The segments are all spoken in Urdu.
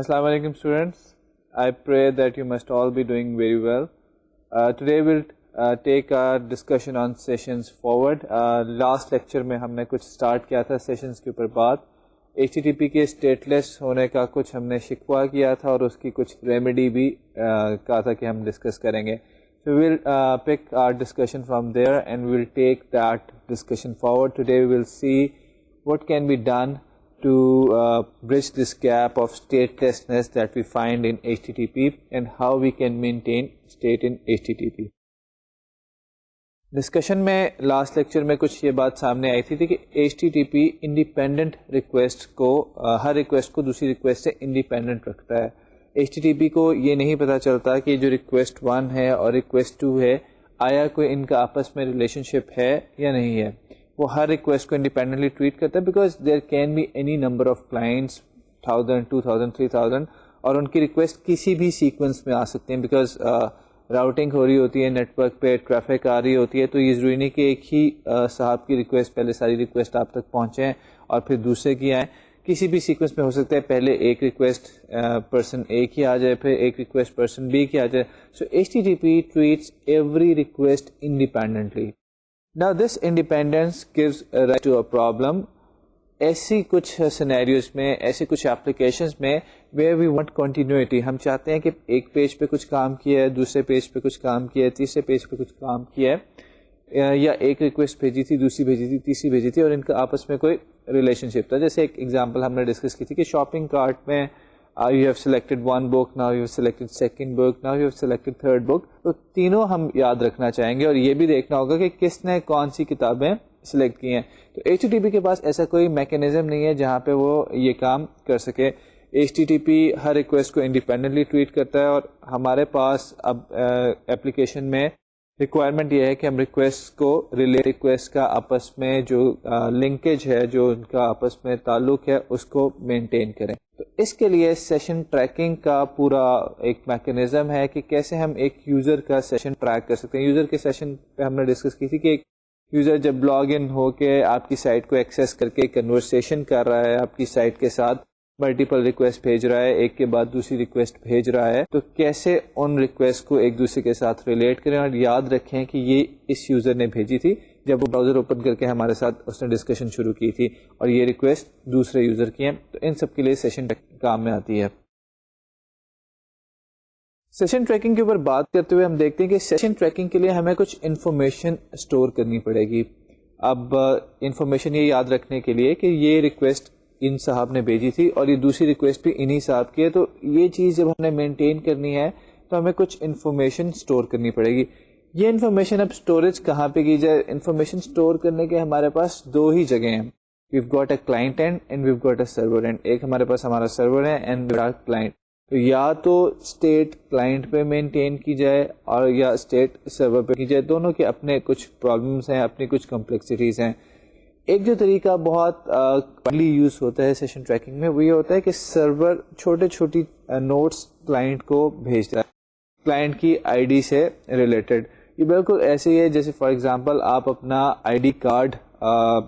Assalamu alaikum students. I pray that you must all be doing very well. Today we'll take our discussion on sessions forward. Last lecture میں ہم نے کچھ start کیا تھا sessions کے اوپر بات. HTTP کے stateless ہونے کا کچھ ہم نے شکوہ کیا تھا اور اس کی کچھ remedy بھی کہا تھا کہ ہم discuss کریں گے. So we'll pick our discussion from there and we'll take that discussion forward. Today we will see what can be done to bridge this gap of statelessness that we find in HTTP and how we can maintain state in HTTP. Discussion میں لاسٹ لیکچر میں کچھ یہ بات سامنے آئی تھی کہ HTTP انڈیپینڈنٹ ریکویسٹ کو ہر ریکویسٹ کو دوسری ریکویسٹ سے انڈیپینڈنٹ رکھتا ہے. HTTP کو یہ نہیں پتہ چلتا کہ جو ریکویسٹ 1 ہے اور ریکویسٹ 2 ہے آیا کوئی ان کا آپس میں ریلیشن شپ ہے یا نہیں ہے. وہ ہر ریکویسٹ کو انڈیپینڈنٹلی ٹریٹ کرتا ہے because there can be any number of clients 1000 2000 3000 اور ان کی ریکویسٹ کسی بھی سیکوینس میں آ سکتے ہیں بیکاز راؤٹنگ ہو رہی ہوتی ہے نیٹ ورک پہ, ٹریفک آ رہی ہوتی ہے, تو یہ ضروری نہیں کہ ایک ہی صاحب کی ریکویسٹ پہلے ساری ریکویسٹ آپ تک پہنچیں اور پھر دوسرے کی آئیں. کسی بھی سیکوینس میں ہو سکتا ہے پہلے ایک ریکویسٹ پرسن اے کی آ جائے پھر ایک ریکویسٹ پرسن بی کی آ جائے. سو HTTP traits every request independently. Now this independence gives rise to a problem. ایسی کچھ سینیریوز میں, ایسی کچھ اپلیکیشنز میں where we want continuity. ہم چاہتے ہیں کہ ایک پیج پہ کچھ کام کیا ہے, دوسرے پیج پہ کچھ کام کیا ہے, تیسرے پیج پہ کچھ کام کیا ہے, یا ایک ریکویسٹ بھیجی تھی, دوسری بھیجی تھی, تیسری بھیجی تھی اور ان کا آپس میں کوئی ریلیشن شپ تھا. جیسے ایک ایگزامپل ہم نے ڈسکس کی تھی کہ شاپنگ کارٹ میں you have selected one book, now you have selected second book, now you have selected third book. تو تینوں ہم یاد رکھنا چاہیں گے اور یہ بھی دیکھنا ہوگا کہ کس نے کون سی کتابیں سلیکٹ کی ہیں. تو HTTP کے پاس ایسا کوئی میکینزم نہیں ہے جہاں پہ وہ یہ کام کر سکے. HTTP ہر ریکویسٹ کو انڈیپینڈنٹلی ٹریٹ کرتا ہے اور ہمارے پاس اب ایپلیکیشن میں ریکوائرمنٹ یہ ہے کہ ہم ریکویسٹ کو ریکویسٹ کا آپس میں جو لنکیج ہے, جو ان کا آپس میں تعلق ہے, اس کو مینٹین کریں. تو اس کے لیے سیشن ٹریکنگ کا پورا ایک میکینزم ہے کہ کیسے ہم ایک یوزر کا سیشن ٹریک کر سکتے ہیں. یوزر کے سیشن پہ ہم نے ڈسکس کی تھی کہ ایک یوزر جب لاگ ان ہو کے آپ کی سائٹ کو ایکسیس کر کے کنورسیشن کر رہا ہے, آپ کی سائٹ کے ساتھ ملٹیپل ریکویسٹ بھیج رہا ہے, ایک کے بعد دوسری ریکویسٹ بھیج رہا ہے, تو کیسے ان ریکویسٹ کو ایک دوسرے کے ساتھ ریلیٹ کریں اور یاد رکھیں کہ یہ اس یوزر نے بھیجی تھی جب وہ براؤزر اوپن کر کے ہمارے ساتھ اس نے ڈسکشن شروع کی تھی اور یہ ریکویسٹ دوسرے یوزر کی ہیں. تو ان سب کے لیے سیشن کام میں آتی ہے. سیشن ٹریکنگ کے اوپر بات کرتے ہوئے ہم دیکھتے ہیں کہ سیشن ٹریکنگ کے لیے ہمیں کچھ انفارمیشن اسٹور کرنی پڑے گی. اب انفارمیشن یہ یاد رکھنے کے لیے کہ یہ ریکویسٹ ان صاحب نے بھیجی تھی اور یہ دوسری ریکویسٹ بھی انہی صاحب کی ہے, تو یہ چیز جب ہم نے مینٹین کرنی ہے تو ہمیں کچھ انفارمیشن اسٹور کرنی پڑے گی. یہ انفارمیشن اب اسٹوریج کہاں پہ کی جائے؟ انفارمیشن اسٹور کرنے کے ہمارے پاس دو ہی جگہ ہیں. we've got a client end and we've got a server end. ایک ہمارے پاس ہمارا سرور ہے and we've got client. تو یا تو اسٹیٹ کلائنٹ پہ مینٹین کی جائے اور یا اسٹیٹ سرور پہ کی جائے. دونوں کے اپنے کچھ پرابلمس ہیں, اپنی کچھ کمپلیکسٹیز ہیں. ایک جو طریقہ بہت کمنلی یوز ہوتا ہے سیشن ٹریکنگ میں وہ یہ ہوتا ہے کہ سرور چھوٹی نوٹس کلائنٹ کو بھیجتا ہے کلائنٹ کی آئی ڈی سے ریلیٹڈ. یہ بالکل ایسے ہی ہے جیسے فار ایگزامپل آپ اپنا آئی ڈی کارڈ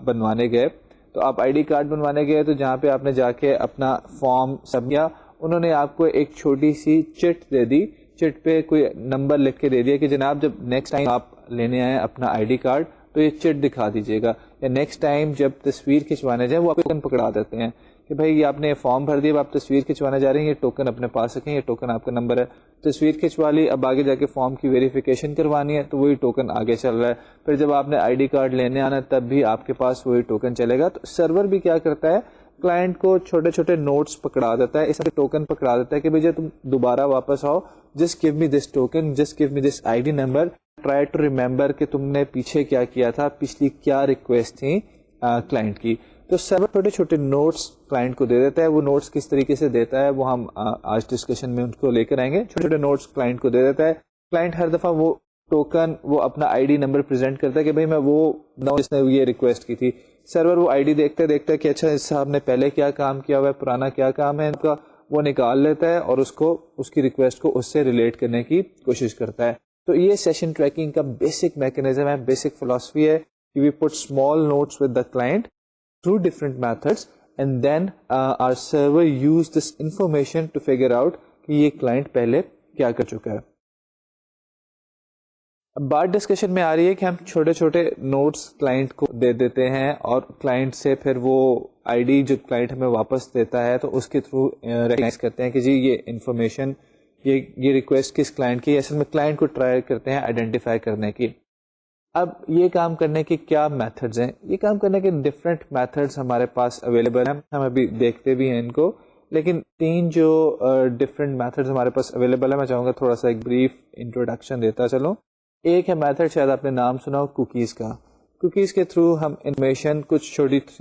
بنوانے گئے, تو آپ آئی ڈی کارڈ بنوانے گئے تو جہاں پہ آپ نے جا کے اپنا فارم سبمیا, انہوں نے آپ کو ایک چھوٹی سی چٹ دے دی, چٹ پہ کوئی نمبر لکھ کے دے دیا کہ جناب جب نیکسٹ ٹائم آپ لینے آئیں اپنا آئی ڈی کارڈ تو یہ چٹ دکھا دیجیے گا, یا نیکسٹ ٹائم جب تصویر کھنچوانے جائیں وہ آپ کو ٹوکن پکڑا دیتے ہیں کہ بھائی یہ آپ نے فارم بھر دیا, اب آپ تصویر کھنچوانے جا رہے ہیں, یہ ٹوکن اپنے پاس رکھیں, یہ ٹوکن آپ کا نمبر ہے. تصویر کھنچوا لی, اب آگے جا کے فارم کی ویریفیکیشن کروانی ہے تو وہی ٹوکن آگے چل رہا ہے. پھر جب آپ نے آئی ڈی کارڈ لینے آنا تب بھی آپ کے پاس وہی ٹوکن چلے گا. تو سرور بھی کیا کرتا ہے, کلائنٹ کو چھوٹے چھوٹے نوٹس پکڑا دیتا ہے, اس طرح ٹوکن پکڑا دیتا ہے کہ بھائی جب تم دوبارہ واپس آؤ, جسٹ گیو می دس ٹوکن, جسٹ گیو می دس I D number, try to remember کہ تم نے پیچھے کیا کیا تھا, پچھلی کیا ریکویسٹ تھی کلائنٹ کی. تو سرور چھوٹے چھوٹے نوٹس کلائنٹ کو دے دیتا ہے. وہ نوٹس کس طریقے سے دیتا ہے وہ ہم آج ڈسکشن میں ان کو لے کر آئیں گے. چھوٹے چھوٹے نوٹس کلائنٹ کو دے دیتا ہے. کلائنٹ ہر دفعہ وہ ٹوکن وہ اپنا آئی ڈی نمبر پریزنٹ کرتا ہے کہ بھائی میں وہ جس نے یہ ریکویسٹ کی تھی. سرور وہ آئی ڈی دیکھتا ہے کہ اچھا اس صاحب نے پہلے کیا کام کیا ہوا ہے, پرانا کیا کام ہے ان کا, وہ نکال لیتا ہے اور اس کی ریکویسٹ کو اس سے ریلیٹ کرنے کی کوشش کرتا ہے. تو یہ سیشن ٹریکنگ کا بیسک میکینزم ہے, بیسک فلاسفی ہے کہ we put small notes with the client through different methods and then our server use this information to figure out کہ یہ کلائنٹ پہلے کیا کر چکا ہے. اب بات ڈسکشن میں آ رہی ہے کہ ہم چھوٹے چھوٹے نوٹس کلائنٹ کو دے دیتے ہیں اور کلائنٹ سے پھر وہ آئی ڈی جو کلائنٹ ہمیں واپس دیتا ہے تو اس کے تھرو ریکگنائز کرتے ہیں کہ جی یہ انفارمیشن یہ ریکویسٹ کس کلائنٹ کی. اصل میں کلائنٹ کو ٹرائی کرتے ہیں آئیڈینٹیفائی کرنے کی. اب یہ کام کرنے کے کیا میتھڈز ہیں؟ یہ کام کرنے کے ڈفرینٹ میتھڈز ہمارے پاس اویلیبل ہیں, ہم ابھی دیکھتے بھی ہیں ان کو, لیکن 3 جو ڈفرینٹ میتھڈز ہمارے پاس اویلیبل ہیں میں چاہوں گا تھوڑا سا ایک بریف انٹروڈکشن دیتا چلوں. ایک ہے میتھڈ, شاید آپ نے نام سنا ہو, کوکیز کا. کوکیز کے تھرو ہم انفارمیشن کچھ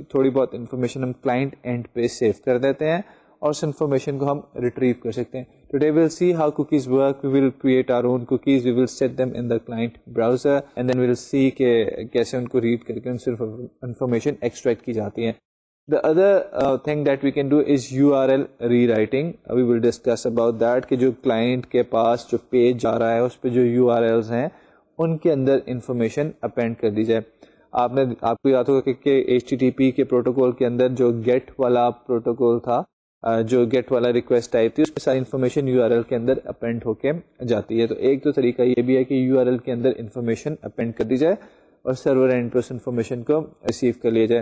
تھوڑی بہت انفارمیشن ہم کلائنٹ اینڈ پہ سیو کر دیتے ہیں اور اس انفارمیشن کو ہم ریٹریو کر سکتے ہیں. Today we'll see how cookies work. We will create our own cookies. We will set them in the client browser and then we'll see کہ کیسے ان کو ریڈ کر کے ان سے انفارمیشن ایکسٹریکٹ کی جاتی ہے. The other thing that we can do is URL rewriting. We will discuss about that کہ جو کلائنٹ کے پاس جو پیج جا رہا ہے اس پہ جو URLs ہیں ان کے اندر انفارمیشن اپینڈ کر دی جائے. آپ کو یاد ہوگا کہ HTTP کے پروٹوکول کے اندر جو گیٹ والا پروٹوکول تھا, جو گیٹ والا ریکویسٹ آئی تھی, اس میں ساری انفارمیشن URL کے اندر اپینڈ ہو کے جاتی ہے. تو ایک تو طریقہ یہ بھی ہے کہ URL کے اندر انفارمیشن اپینڈ کر دی جائے اور سرور اینڈ پہ اس انفارمیشن کو ریسیو کر لیا جائے.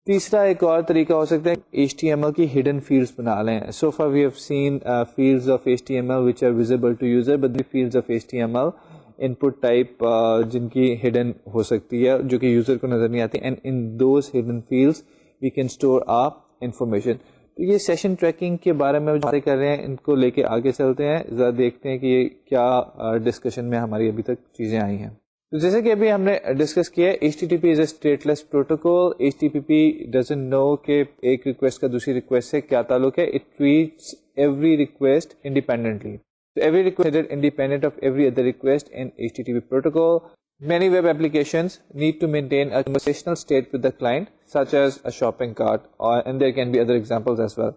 تیسرا ایک اور طریقہ ہو سکتا ہے HTML کی ہڈن فیلڈز بنا لیں. So far we have seen fields of HTML which are visible to user, but the fields of HTML input type جن کی ہڈن ہو سکتی ہے جو کہ یوزر کو نظر نہیں آتی, and in those hidden fields we can store our information. تو یہ سیشن ٹریکنگ کے بارے میں باتیں کر رہے ہیں, ان کو لے کے آگے چلتے ہیں, ذرا دیکھتے ہیں کہ یہ کیا ڈسکشن میں ہماری ابھی تک چیزیں آئی ہیں. تو جیسے کہ ابھی ہم نے ڈسکس کیا ہے, HTTP is a stateless protocol. HTTP doesn't know کہ ایک ریکویسٹ کا دوسری ریکویسٹ سے کیا تعلق ہے. It treats every request independently. So every request is independent of every other request in HTTP protocol. Many web applications need to maintain a conversational state with the client, such as a shopping cart, and there can be other examples as well.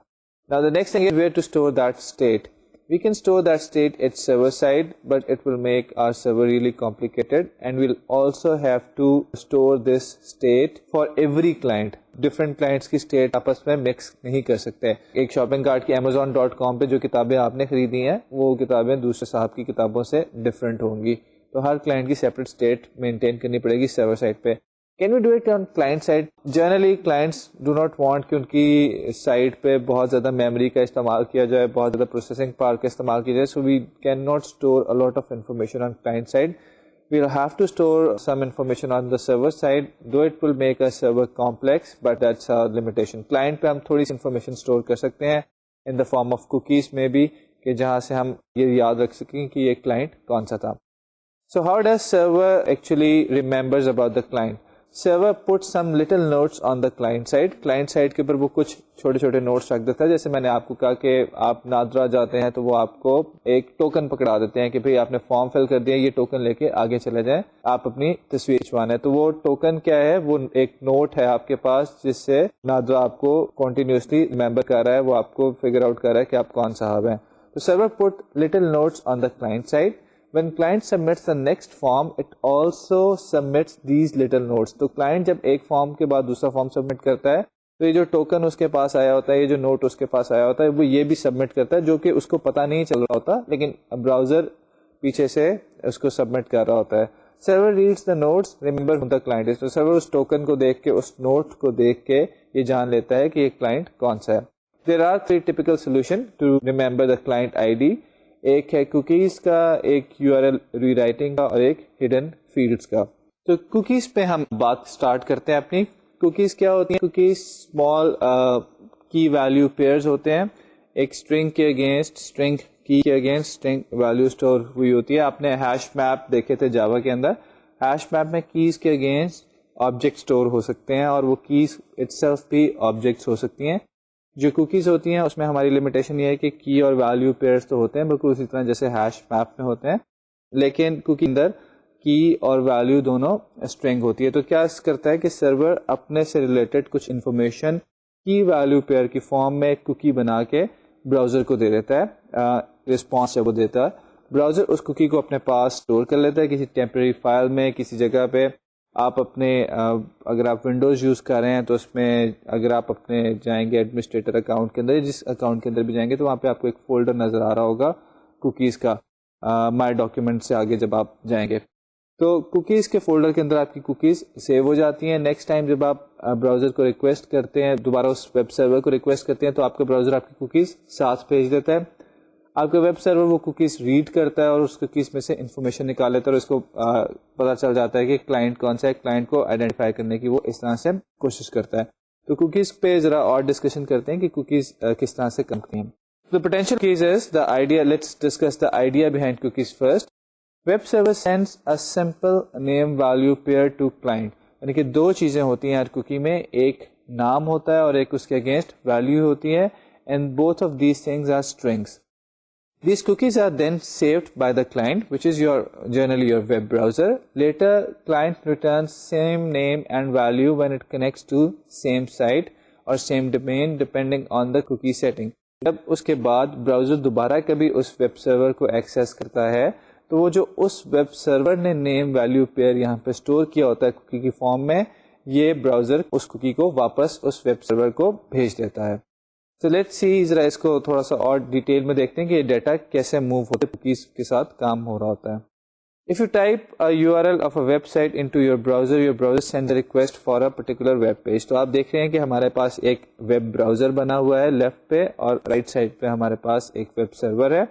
Now the next thing is where to store that state. We can store that state at server side, but it will make our server really complicated, and we'll also have to store this state for every client. Different clients کی state آپس میں mix نہیں کر سکتے. ایک shopping cart کی amazon.com پہ جو کتابیں آپ نے خریدی ہیں وہ کتابیں دوسرے صاحب کی کتابوں سے different ہوں گی, تو ہر کلائنٹ کی سیپریٹ اسٹیٹ مینٹین کرنی پڑے گی سرور سائڈ پہ. Can we do it on client side? Generally clients do not want کہ ان کی سائٹ پہ بہت زیادہ میموری کا استعمال کیا جائے, بہت زیادہ پروسیسنگ پاور کا استعمال کیا جائے. So we can not store a lot of information on client side. We will have to store some information on the server side, though it will make a server complex, but that's a limitation. Client پہ ہم تھوڑی سی انفارمیشن اسٹور کر سکتے ہیں in the form of cookies میں بھی, کہ جہاں سے ہم یہ یاد رکھ سکیں کہ یہ کلائنٹ کون سا تھا. So how does server actually remembers about the client? Server puts some little notes on the client side. Client side کے اوپر وہ کچھ چھوٹے چھوٹے نوٹس رکھ دیتا ہے. جیسے میں نے آپ کو کہا کہ آپ نادرا جاتے ہیں تو وہ آپ کو ایک ٹوکن پکڑا دیتے ہیں کہ بھئی آپ نے فارم فل کر دیا, یہ ٹوکن لے کے آگے چلے جائیں, آپ اپنی تصویر چھپوانا ہے. تو وہ ٹوکن کیا ہے؟ وہ ایک نوٹ ہے آپ کے پاس جس سے نادرا آپ کو کنٹینیوسلی ریمبر کر رہا ہے, وہ آپ کو فگر آؤٹ کر رہا ہے کہ آپ کون صاحب ہیں. تو server put little notes on the client side. When client submits the next form, it also submits these little notes. تو client جب ایک فارم کے بعد دوسرا فارم سبمٹ کرتا ہے تو یہ جو ٹوکن اس کے پاس آیا ہوتا ہے, یہ جو نوٹ اس کے پاس آیا ہوتا ہے, وہ یہ بھی سبمٹ کرتا ہے, جو کہ اس کو پتہ نہیں چل رہا ہوتا, لیکن براؤزر پیچھے سے اس کو سبمٹ کر رہا ہوتا ہے. Server reads the notes, remember who the client is. تو سرور اس ٹوکن کو دیکھ کے, اس نوٹ کو دیکھ کے یہ جان لیتا ہے کہ یہ کلائنٹ کون سا ہے. There are 3 typical solutions to remember the client ID. ایک ہے کوکیز کا, ایک URL ری رائٹنگ کا, اور ایک ہڈن فیلڈز کا. تو کوکیز پہ ہم بات سٹارٹ کرتے ہیں اپنی. کوکیز کیا ہوتی ہیں؟ کوکیز اسمال کی ویلیو پیئرز ہوتے ہیں. ایک اسٹرنگ کے اگینسٹ اسٹرنگ کی کے اگینسٹ اسٹرنگ ویلیو اسٹور ہوئی ہوتی ہے. آپ نے ہیش میپ دیکھے تھے جاوا کے اندر. ہیش میپ میں کیز کے اگینسٹ آبجیکٹ اسٹور ہو سکتے ہیں, اور وہ کیز اٹ سیلف بھی آبجیکٹس ہو سکتی ہیں. جو کوکیز ہوتی ہیں اس میں ہماری لمیٹیشن یہ ہے کہ کی اور ویلیو پیئرز تو ہوتے ہیں بالکل اسی طرح جیسے ہیش میپ میں ہوتے ہیں, لیکن کوکی اندر کی اور ویلیو دونوں اسٹرنگ ہوتی ہے. تو کیا کرتا ہے کہ سرور اپنے سے ریلیٹڈ کچھ انفارمیشن کی ویلیو پیئر کی فارم میں ایک کوکی بنا کے براؤزر کو دے دیتا ہے. رسپانس جب وہ دیتا ہے, براؤزر اس کوکی کو اپنے پاس اسٹور کر لیتا ہے کسی ٹیمپرری فائل میں, کسی جگہ پہ. آپ اپنے اگر آپ ونڈوز یوز کر رہے ہیں تو اس میں اگر آپ اپنے جائیں گے ایڈمنسٹریٹر اکاؤنٹ کے اندر، جس اکاؤنٹ کے اندر بھی جائیں گے تو وہاں پہ آپ کو ایک فولڈر نظر آ رہا ہوگا کوکیز کا، مائی ڈاکیومنٹ سے آگے جب آپ جائیں گے تو کوکیز کے فولڈر کے اندر آپ کی کوکیز سیو ہو جاتی ہیں. نیکسٹ ٹائم جب آپ براؤزر کو ریکویسٹ کرتے ہیں، دوبارہ اس ویب سرور کو ریکویسٹ کرتے ہیں، تو آپ کا براؤزر آپ کی کوکیز ساتھ بھیج دیتا ہے. آپ کا ویب سرور وہ کوکیز ریڈ کرتا ہے اور اس کوکیز میں سے انفارمیشن نکال لیتا ہے اور اس کو پتا چل جاتا ہے کہ کلائنٹ کون سا ہے. کلائنٹ کو آئیڈینٹیفائی کرنے کی وہ اس طرح سے کوشش کرتا ہے. تو کوکیز پہ ذرا اور ڈسکشن کرتے ہیں کہ کوکیز کس طرح سے کم کرتی ہیں. The potential cookies is the idea. Let's discuss the idea behind cookies first. Web server sends a simple name value pair to client. یعنی کہ دو چیزیں ہوتی ہیں ہر کوکی میں، ایک نام ہوتا ہے اور ایک اس کے اگینسٹ ویلیو ہوتی ہے. And both of these things are strings. These cookies are then saved by the client, which is generally your web browser. Later, client returns same name and value when it connects to same site or same domain depending on the cookie setting. جب اس کے بعد براؤزر دوبارہ کبھی اس ویب سرور کو ایکسیس کرتا ہے تو وہ جو اس ویب سرور نے نیم ویلیو پیئر یہاں پہ اسٹور کیا ہوتا ہے کوکی کی فارم میں، یہ براؤزر اس کوکی کو واپس اس ویب سرور کو بھیج دیتا ہے. So let's see، ذرا اس کو تھوڑا سا اور ڈیٹیل میں دیکھتے ہیں کہ یہ ڈیٹا کیسے موو ہوتے ہیں، کوکیز کے ساتھ کام ہو رہا ہوتا ہے. If you type a URL of a website into your browser sends a request for a particular web page. تو آپ دیکھ رہے ہیں کہ ہمارے پاس ایک ویب براؤزر بنا ہوا ہے لیفٹ پہ، اور رائٹ سائڈ پہ ہمارے پاس ایک ویب سرور ہے.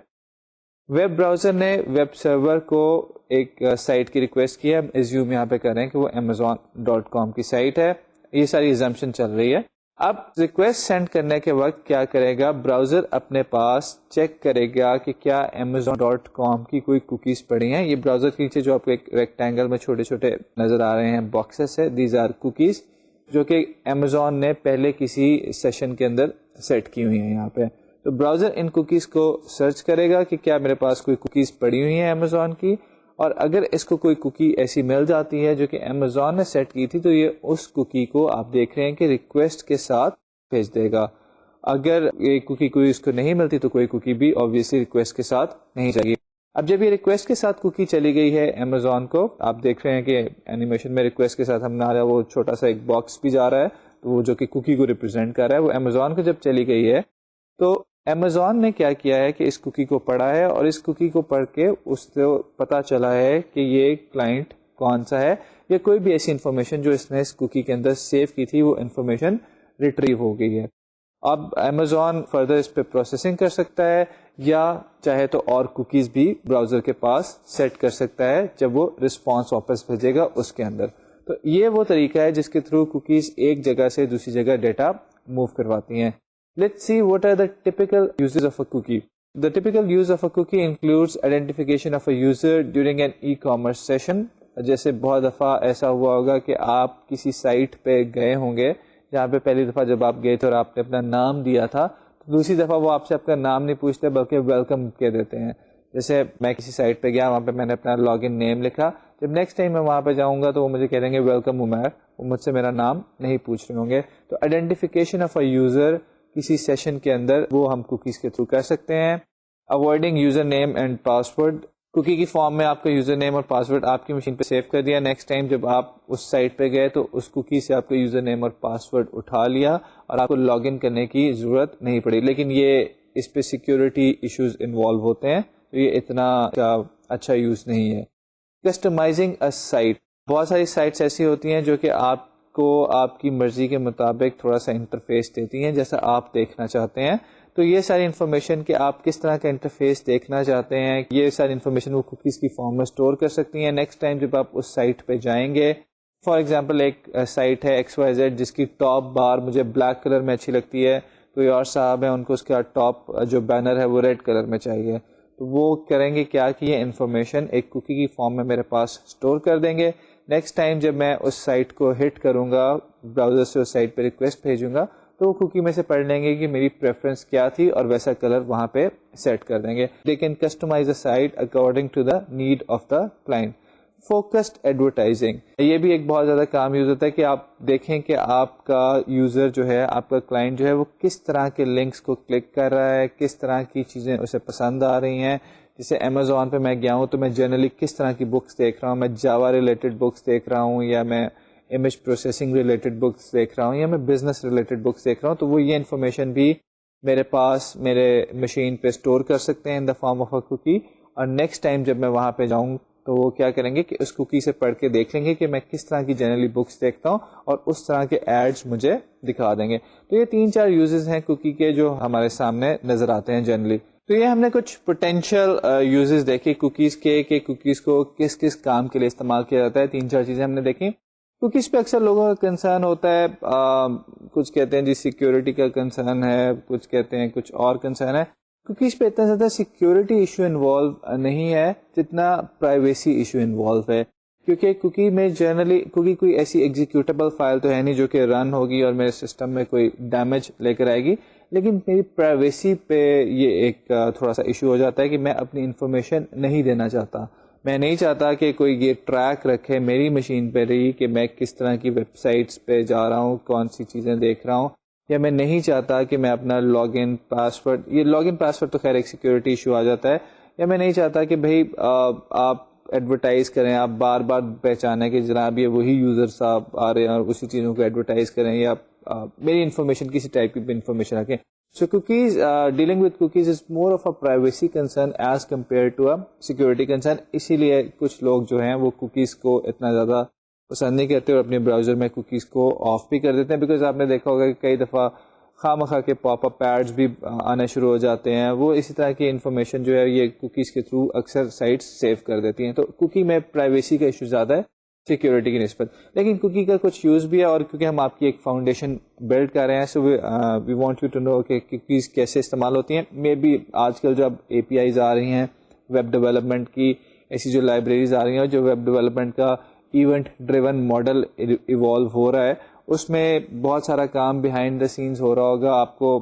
ویب براؤزر نے ویب سرور کو ایک سائٹ کی ریکویسٹ کی ہے. ایزیوم یہاں پہ کر رہے ہیں کہ وہ amazon.com کی سائٹ ہے. یہ ساری ایگزامپشن چل رہی ہے. اب ریکویسٹ سینڈ کرنے کے وقت کیا کرے گا، براؤزر اپنے پاس چیک کرے گا کہ کیا amazon.com کی کوئی کوکیز پڑی ہیں. یہ براؤزر کے نیچے جو آپ کو ایک ریکٹینگل میں چھوٹے چھوٹے نظر آ رہے ہیں باکسز ہے، دیز آر کوکیز، جو کہ Amazon نے پہلے کسی سیشن کے اندر سیٹ کی ہوئی ہیں یہاں پہ. تو براؤزر ان کوکیز کو سرچ کرے گا کہ کیا میرے پاس کوئی کوکیز پڑی ہوئی ہیں Amazon کی، اور اگر اس کو کوئی کوکی ایسی مل جاتی ہے جو کہ Amazon نے سیٹ کی تھی تو یہ اس کوکی کو آپ دیکھ رہے ہیں کہ ریکویسٹ کے ساتھ بھیج دے گا. اگر یہ کوکی کوئی اس کو نہیں ملتی تو کوئی کوکی بھی آبویسلی ریکویسٹ کے ساتھ نہیں جائے گی. اب جب یہ ریکویسٹ کے ساتھ کوکی چلی گئی ہے Amazon کو، آپ دیکھ رہے ہیں کہ اینیمیشن میں ریکویسٹ کے ساتھ ہمارا وہ چھوٹا سا ایک باکس بھی جا رہا ہے، تو وہ جو کہ کوکی کو ریپرزینٹ کر رہا ہے، وہ Amazon کو جب چلی گئی ہے تو Amazon نے کیا کیا ہے کہ اس کوکی کو پڑھا ہے، اور اس کوکی کو پڑھ کے اس کو پتا چلا ہے کہ یہ کلائنٹ کون سا ہے، یا کوئی بھی ایسی انفارمیشن جو اس نے اس کوکی کے اندر سیو کی تھی وہ انفارمیشن ریٹریو ہو گئی ہے. اب Amazon فردر اس پہ پروسیسنگ کر سکتا ہے، یا چاہے تو اور کوکیز بھی براؤزر کے پاس سیٹ کر سکتا ہے جب وہ رسپانس واپس بھیجے گا اس کے اندر. تو یہ وہ طریقہ ہے جس کے تھرو کوکیز ایک جگہ سے دوسری جگہ ڈیٹا موو کرواتی ہیں. Let's see what are the typical uses of a cookie. The typical use of a cookie includes identification of a user during an e-commerce session. جیسے بہت دفعہ ایسا ہوا ہوگا کہ آپ کسی سائٹ پہ گئے ہوں گے جہاں پہ پہلی دفعہ جب آپ گئے تھے اور آپ نے اپنا نام دیا تھا، تو دوسری دفعہ وہ آپ سے آپ کا نام نہیں پوچھتے بلکہ ویلکم کہہ دیتے ہیں. جیسے میں کسی سائٹ پہ گیا، وہاں پہ میں نے اپنا لاگ ان نیم لکھا، جب نیکسٹ ٹائم میں وہاں پہ جاؤں گا تو وہ مجھے کہہ دیں گے ویلکم عمیر، وہ مجھ سے میرا نام نہیں پوچھ رہے ہوں گے. تو آئیڈینٹیفیکیشن آف اے یوزر کسی سیشن کے اندر وہ ہم کوکیز کے تھرو کر سکتے ہیں. Avoiding username and password, cookie کی فارم میں آپ کا یوزر نیم اور پاسورڈ آپ کی مشین پہ سیو کر دیا. نیکسٹ ٹائم جب آپ اس سائٹ پہ گئے تو اس کوکی سے آپ کا یوزر نیم اور پاسورڈ اٹھا لیا اور آپ کو لاگ ان کرنے کی ضرورت نہیں پڑی. لیکن یہ اس پہ سیکیورٹی ایشوز انوالو ہوتے ہیں، تو یہ اتنا اچھا یوز نہیں ہے. کسٹمائزنگ اے سائٹ، بہت ساری سائٹس ایسی ہوتی ہیں جو کہ آپ کو آپ کی مرضی کے مطابق تھوڑا سا انٹرفیس دیتی ہیں جیسا آپ دیکھنا چاہتے ہیں. تو یہ ساری انفارمیشن کہ آپ کس طرح کا انٹرفیس دیکھنا چاہتے ہیں، یہ ساری انفارمیشن وہ کوکیز کی فارم میں اسٹور کر سکتی ہیں. نیکسٹ ٹائم جب آپ اس سائٹ پہ جائیں گے، فار ایگزامپل ایک سائٹ ہے XYZ جس کی ٹاپ بار مجھے بلیک کلر میں اچھی لگتی ہے، کوئی اور صاحب ہیں ان کو اس کا ٹاپ جو بینر ہے وہ ریڈ کلر میں چاہیے، تو وہ کریں گے کیا کہ یہ انفارمیشن ایک کوکی کی فارم میں میرے پاس اسٹور کر دیں گے. نیکسٹ ٹائم جب میں اس سائٹ کو ہٹ کروں گا، براؤزر سے اس سائٹ پہ ریکویسٹ بھیجوں گا، تو وہ کوکی میں سے پڑھ لیں گے کہ میری پریفرنس کیا تھی اور ویسا کلر وہاں پہ سیٹ کر دیں گے. They can customise a site according to the need of the client. Focused advertising, یہ بھی ایک بہت زیادہ کام یوز ہوتا ہے کہ آپ دیکھیں کہ آپ کا یوزر جو ہے، آپ کا کلائنٹ جو ہے، وہ کس طرح کے لنکس کو کلک کر رہا ہے، کس طرح کی چیزیں اسے پسند آ رہی ہیں، جیسے امیزون پہ میں گیا ہوں تو میں جنرلی کس طرح کی بکس دیکھ رہا ہوں, میں جاوا ریلیٹڈ بکس دیکھ رہا ہوں, یا میں امیج پروسیسنگ ریلیٹڈ بکس دیکھ رہا ہوں, یا میں بزنس ریلیٹڈ بکس دیکھ رہا ہوں, تو وہ یہ انفارمیشن بھی میرے پاس میرے مشین پہ اسٹور کر سکتے ہیں in the form of a cookie. اور نیکسٹ ٹائم جب میں وہاں پہ جاؤں تو وہ کیا کریں گے کہ اس کوکی سے پڑھ کے دیکھ لیں گے کہ میں کس طرح کی جنرلی بکس دیکھتا ہوں, اور اس طرح کے ایڈز مجھے دکھا دیں گے. تو یہ 3-4 یوزز ہیں کوکی کے جو ہمارے سامنے نظر آتے ہیں جنرلی. تو یہ ہم نے کچھ پوٹینشیل یوزز دیکھے کوکیز کے, کہ کوکیز کو کس کس کام کے لیے استعمال کیا جاتا ہے. 3-4 چیزیں ہم نے دیکھی. کوکیز پہ اکثر لوگوں کا کنسرن ہوتا ہے, کچھ کہتے ہیں جی سیکیورٹی کا کنسرن ہے, کچھ کہتے ہیں کچھ اور کنسرن ہے. کوکیز پہ اتنا زیادہ سیکیورٹی ایشو انوالو نہیں ہے جتنا پرائیویسی ایشو انوالو ہے, کیونکہ کوکی میں جنرلی کوکی کوئی ایسی ایگزیکیوٹیبل فائل تو ہے نہیں جو کہ رن ہوگی اور میرے سسٹم میں کوئی ڈیمیج لے کر آئے گی, لیکن میری پرائیویسی پہ یہ ایک تھوڑا سا ایشو ہو جاتا ہے کہ میں اپنی انفارمیشن نہیں دینا چاہتا. میں نہیں چاہتا کہ کوئی یہ ٹریک رکھے میری مشین پہ رہی کہ میں کس طرح کی ویب سائٹس پہ جا رہا ہوں, کون سی چیزیں دیکھ رہا ہوں, یا میں نہیں چاہتا کہ میں اپنا لاگ ان پاسورڈ, یہ لاگ ان پاسورڈ تو خیر ایک سیکیورٹی ایشو آ جاتا ہے, یا میں نہیں چاہتا کہ بھائی آپ ایڈورٹائز کریں, آپ بار بار پہچانیں کہ جناب یہ وہی یوزرس آپ آ رہے ہیں اور اسی چیزوں کو ایڈورٹائز کریں, یا میری انفارمیشن کسی ٹائپ کی انفارمیشن رکھیں. So cookies, dealing with cookies is more of a privacy concern as compared to a security concern. اسی لیے کچھ لوگ جو ہیں وہ کوکیز کو اتنا زیادہ پسند نہیں کرتے اور اپنے براؤزر میں کوکیز کو آف بھی کر دیتے ہیں, بیکاز آپ نے دیکھا ہوگا کہ کئی دفعہ خواہ مخواہ کے پاپ اپ ایڈز بھی آنا شروع ہو جاتے ہیں. وہ اسی طرح کی انفارمیشن جو ہے یہ کوکیز کے تھرو اکثر سائٹس سیو کر دیتی ہیں. تو کوکی میں پرائیویسی کا ایشو زیادہ ہے سیکیورٹی کی نسبت, لیکن کوکی کا کچھ یوز بھی ہے. اور کیونکہ ہم آپ کی ایک فاؤنڈیشن بلڈ کر رہے ہیں, so we want you to know کہ کوکیز کیسے استعمال ہوتی ہیں. مے بی آج کل جو اب اے پی آئیز آ رہی ہیں ویب ڈیولپمنٹ کی, ایسی جو لائبریریز آ رہی ہیں, اور جو ویب ڈیولپمنٹ کا ایونٹ ڈریون ماڈل ایوالو ہو رہا ہے, اس میں بہت سارا کام بیہائنڈ دا سینز ہو رہا ہوگا. آپ کو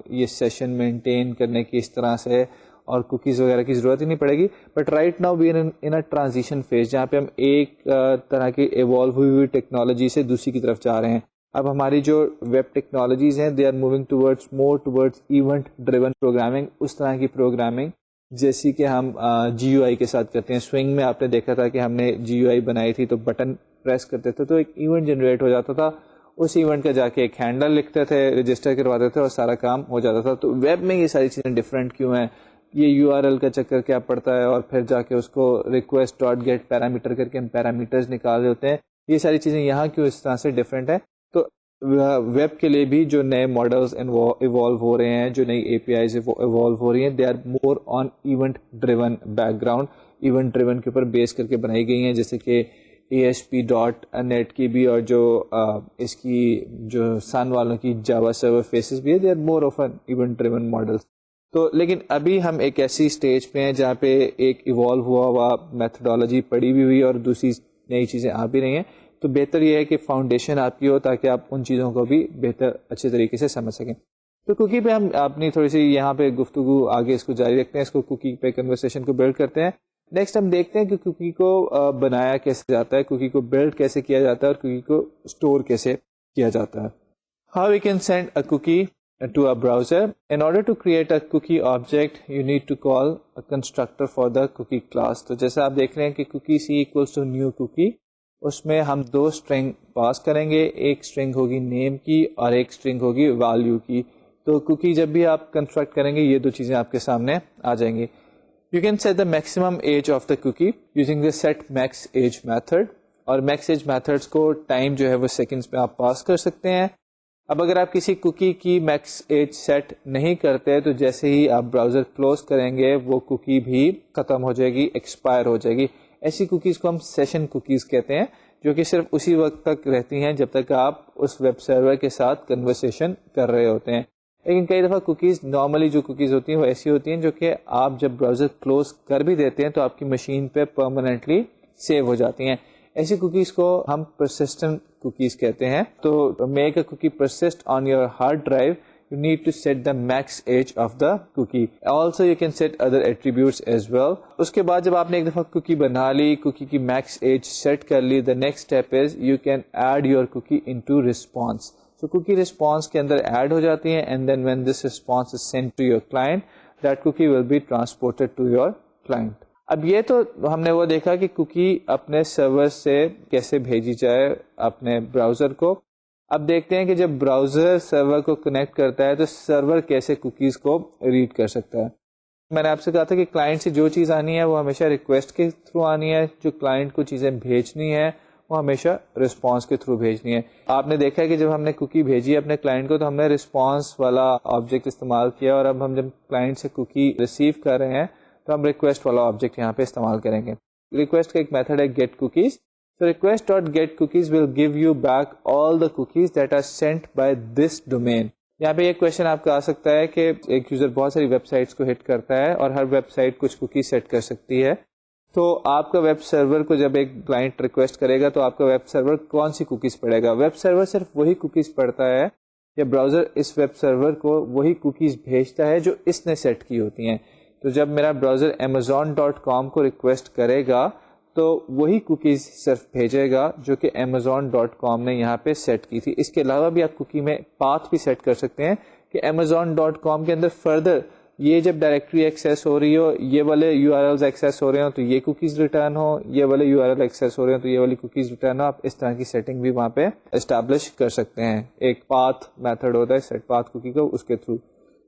یہ سیشن مینٹین کرنے کی اس طرح سے اور کوکیز وغیرہ کی ضرورت ہی نہیں پڑے گی. But right now we in a transition phase, جہاں پہ ہم ایک طرح کی ایوالو ہوئی ٹیکنالوجی سے دوسری کی طرف جا رہے ہیں. اب ہماری جو ویب ٹیکنالوجیز ہیں they are moving towards more towards event driven programming, اس طرح کی پروگرامنگ جیسی کہ ہم جی یو آئی کے ساتھ کرتے ہیں. سوئنگ میں آپ نے دیکھا تھا کہ ہم نے جی یو آئی بنائی تھی تو بٹن پریس کرتے تھے تو ایک ایونٹ جنریٹ ہو جاتا تھا, اس ایونٹ کا جا کے ایک ہینڈل لکھتے تھے, رجسٹر کرواتے تھے اور سارا کام ہو جاتا تھا. تو ویب میں یہ ساری چیزیں ڈفرینٹ کیوں ہیں, یہ یو آر ایل کا چکر کیا پڑتا ہے, اور پھر جا کے اس کو ریکویسٹ ڈاٹ گیٹ پیرامیٹر کر کے ہم پیرامیٹرز نکال رہے ہوتے ہیں, یہ ساری چیزیں یہاں کیوں اس طرح سے ڈفرینٹ ہے. تو ویب کے لیے بھی جو نئے ماڈلز ایوالو ہو رہے ہیں, جو نئی اے پی آئیز ایوالو ہو رہی ہیں, they are more on event driven background, event driven کے اوپر بیس کر کے بنائی گئی ہیں. جیسے کہ ASP.NET کی بھی, اور جو اس کی جو سن والوں کی جاوا سرور فیسز بھی ہے, they are more of an event driven models. تو لیکن ابھی ہم ایک ایسی سٹیج پہ ہیں جہاں پہ ایک ایوالو ہوا میتھڈالوجی پڑی بھی ہوئی اور دوسری نئی چیزیں آ بھی رہی ہیں. تو بہتر یہ ہے کہ فاؤنڈیشن آپ کی ہو تاکہ آپ ان چیزوں کو بھی بہتر اچھے طریقے سے سمجھ سکیں. تو کوکی پہ ہم اپنی تھوڑی سی یہاں پہ گفتگو آگے اس کو جاری رکھتے ہیں, اس کو کوکی پہ کنورسیشن کو بلڈ کرتے ہیں. نیکسٹ ہم دیکھتے ہیں کہ کوکی کو بنایا کیسے جاتا ہے, کوکی کو بلڈ کیسے کیا جاتا ہے, اور کوکی کو اسٹور کیسے کیا جاتا ہے. How we can send a cookie to a browser. In order to create a cookie object, you need to call a constructor for the cookie class. تو جیسے آپ دیکھ رہے ہیں کہ cookie c equals to new cookie, اس میں ہم 2 string پاس کریں گے, ایک string ہوگی name کی اور ایک string ہوگی value کی. تو cookie جب بھی آپ کنسٹرکٹ کریں گے یہ 2 چیزیں آپ کے سامنے آ جائیں گی. You can set the maximum age of the cookie using the set max age method, اور max age methods کو ٹائم جو ہے وہ سیکنڈز میں آپ پاس کر سکتے ہیں. اب اگر آپ کسی کوکی کی میکس ایج سیٹ نہیں کرتے تو جیسے ہی آپ براؤزر کلوز کریں گے وہ کوکی بھی ختم ہو جائے گی, ایکسپائر ہو جائے گی. ایسی کوکیز کو ہم سیشن کوکیز کہتے ہیں, جو کہ صرف اسی وقت تک رہتی ہیں جب تک آپ اس ویب سرور کے ساتھ کنورسیشن کر رہے ہوتے ہیں. لیکن کئی دفعہ کوکیز نارملی جو کوکیز ہوتی ہیں وہ ایسی ہوتی ہیں جو کہ آپ جب براؤزر کلوز کر بھی دیتے ہیں تو آپ کی مشین پہ پرماننٹلی سیو ہو جاتی ہیں. ایسی کوکیز کو ہم پرسسٹنٹ کوکیز کہتے ہیں. تو make a cookie persist on your hard drive, you need to set the max age of the cookie. Also you can set other attributes as well. اس کے بعد جب آپ نے ایک دفعہ کوکی بنا لی, کوکی کی میکس ایج سیٹ کر لی, the next step is you can add your cookie into response. So cookie response کے اندر ایڈ ہو جاتی ہیں, and then when this response is sent to your client, that cookie will be transported to your client. اب یہ تو ہم نے وہ دیکھا کہ کوکی اپنے سرور سے کیسے بھیجی جائے اپنے براؤزر کو. اب دیکھتے ہیں کہ جب براؤزر سرور کو کنیکٹ کرتا ہے تو سرور کیسے کوکیز کو ریڈ کر سکتا ہے. میں نے آپ سے کہا تھا کہ کلائنٹ سے جو چیز آنی ہے وہ ہمیشہ ریکویسٹ کے تھرو آنی ہے, جو کلائنٹ کو چیزیں بھیجنی ہے وہ ہمیشہ رسپانس کے تھرو بھیجنی ہے. آپ نے دیکھا ہے کہ جب ہم نے کوکی بھیجی اپنے کلائنٹ کو تو ہم نے رسپانس والا آبجیکٹ استعمال کیا, اور اب ہم جب کلائنٹ سے کوکی ریسیو کر رہے ہیں تو ہم ریکویسٹ والا آبجیکٹ یہاں پہ استعمال کریں گے. ریکویسٹ کا ایک میتھڈ ہے get cookies. So request.getCookies will give you back all the cookies that are sent by this domain. یہاں پہ ایک کویشچن آپ کا آ سکتا ہے کہ ایک یوزر بہت ساری ویب سائٹس کو ہٹ کرتا ہے اور ہر ویب سائٹ کچھ کوکیز سیٹ کر سکتی ہے, تو آپ کا ویب سرور کو جب ایک کلائنٹ ریکویسٹ کرے گا تو آپ کا ویب سرور کون سی کوکیز پڑھے گا؟ ویب سرور صرف وہی کوکیز پڑھتا ہے یا براؤزر اس ویب سرور کو وہی کوکیز بھیجتا ہے جو اس نے سیٹ کی ہوتی ہیں. تو جب میرا براؤزر amazon.com کو ریکویسٹ کرے گا تو وہی کوکیز صرف بھیجے گا جو کہ amazon.com نے یہاں پہ سیٹ کی تھی. اس کے علاوہ بھی آپ کوکی میں پاتھ بھی سیٹ کر سکتے ہیں کہ amazon.com کے اندر فردر یہ جب ڈائریکٹری ایکسیس ہو رہی ہو, یہ والے URLs ایکسیس ہو رہے ہوں تو یہ کوکیز ریٹرن ہو, یہ والے URL ایکسیس ہو رہے ہوں تو یہ والی کوکیز ریٹرن ہو. آپ اس طرح کی سیٹنگ بھی وہاں پہ اسٹیبلش کر سکتے ہیں. ایک پاتھ میتھڈ ہوتا ہے سیٹ پاتھ کوکی کا, اس کے تھرو.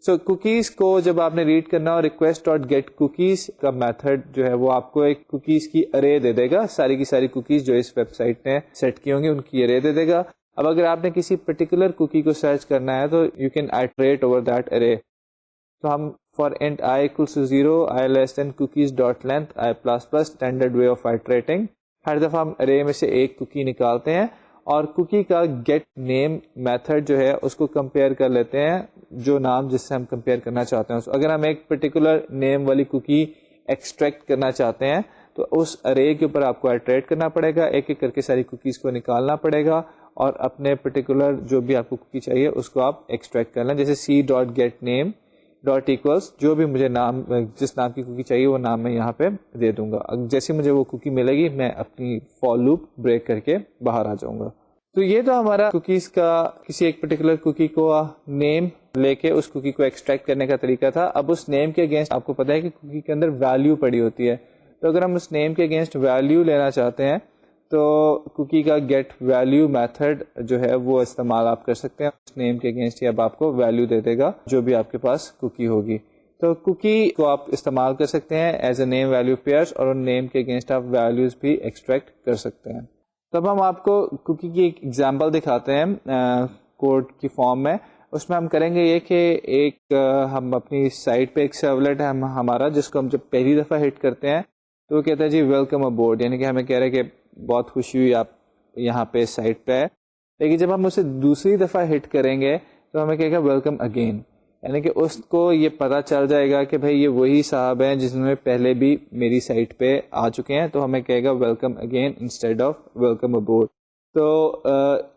سو کوکیز کو جب آپ نے ریڈ کرنا ہو, request.getCookies کا میتھڈ جو ہے وہ آپ کو ایک کوکیز کی ارے دے دے گا. ساری کی ساری کوکیز جو اس ویب سائٹ نے سیٹ کی ہوں گی ان کی ارے دے دے گا. اب اگر آپ نے کسی پرٹیکولر کوکی کو سرچ کرنا ہے تو you can iterate over that ارے. تو ہم for int I equals to 0, I less than cookies dot length, I plus plus standard way of iterating. ہر دفعہ ہم ارے میں سے ایک کوکی نکالتے ہیں اور کوکی کا گیٹ نیم میتھڈ جو ہے اس کو کمپیئر کر لیتے ہیں جو نام جس سے ہم کمپیئر کرنا چاہتے ہیں. اگر ہم ایک پرٹیکولر نیم والی کوکی ایکسٹریکٹ کرنا چاہتے ہیں تو اس ارے کے اوپر آپ کو ایٹریٹ کرنا پڑے گا, ایک ایک کر کے ساری کوکیز کو نکالنا پڑے گا اور اپنے پرٹیکولر جو بھی آپ کو کوکی چاہیے اس کو آپ ایکسٹریکٹ کر لیں. جیسے C dot get name dot equals جو بھی مجھے نام جس نام کی کوکی چاہیے وہ نام میں یہاں پہ دے دوں گا. جیسے مجھے وہ کوکی ملے گی میں اپنی فور لوپ بریک کر کے باہر آ جاؤں گا. تو یہ تو ہمارا کوکیز کا کسی ایک پرٹیکولر کوکی کو نیم لے کے اس کوکی کو ایکسٹریکٹ کرنے کا طریقہ تھا. اب اس نیم کے اگینسٹ آپ کو پتا ہے کہ کوکی کے اندر ویلیو پڑی ہوتی ہے, تو اگر ہم اس نیم کے اگینسٹ ویلیو لینا چاہتے ہیں تو کوکی کا گیٹ ویلیو میتھڈ جو ہے وہ استعمال آپ کر سکتے ہیں. اس نیم کے اگینسٹ ہی اب آپ کو ویلیو دے دے گا جو بھی آپ کے پاس کوکی ہوگی. تو کوکی کو آپ استعمال کر سکتے ہیں as a name value pairs, اور ان نیم کے اگینسٹ آپ ویلیوز بھی ایکسٹریکٹ کر سکتے ہیں. تب ہم آپ کو کوکی کی ایک ایگزامپل دکھاتے ہیں کوڈ کی فارم میں. اس میں ہم کریں گے یہ کہ ایک ہم اپنی سائٹ پہ ایک سرولیٹ ہے ہمارا, جس کو ہم جب پہلی دفعہ ہٹ کرتے ہیں تو وہ کہتا ہے جی ویلکم ابورڈ, یعنی کہ ہمیں کہہ رہے ہیں کہ بہت خوشی ہوئی آپ یہاں پہ سائٹ پہ ہے. لیکن جب ہم اسے دوسری دفعہ ہٹ کریں گے تو ہمیں کہے گا ویلکم اگین, یعنی کہ اس کو یہ پتہ چل جائے گا کہ بھائی یہ وہی صاحب ہیں جنہوں نے پہلے بھی میری سائٹ پہ آ چکے ہیں, تو ہمیں کہے گا welcome again instead of welcome aboard. تو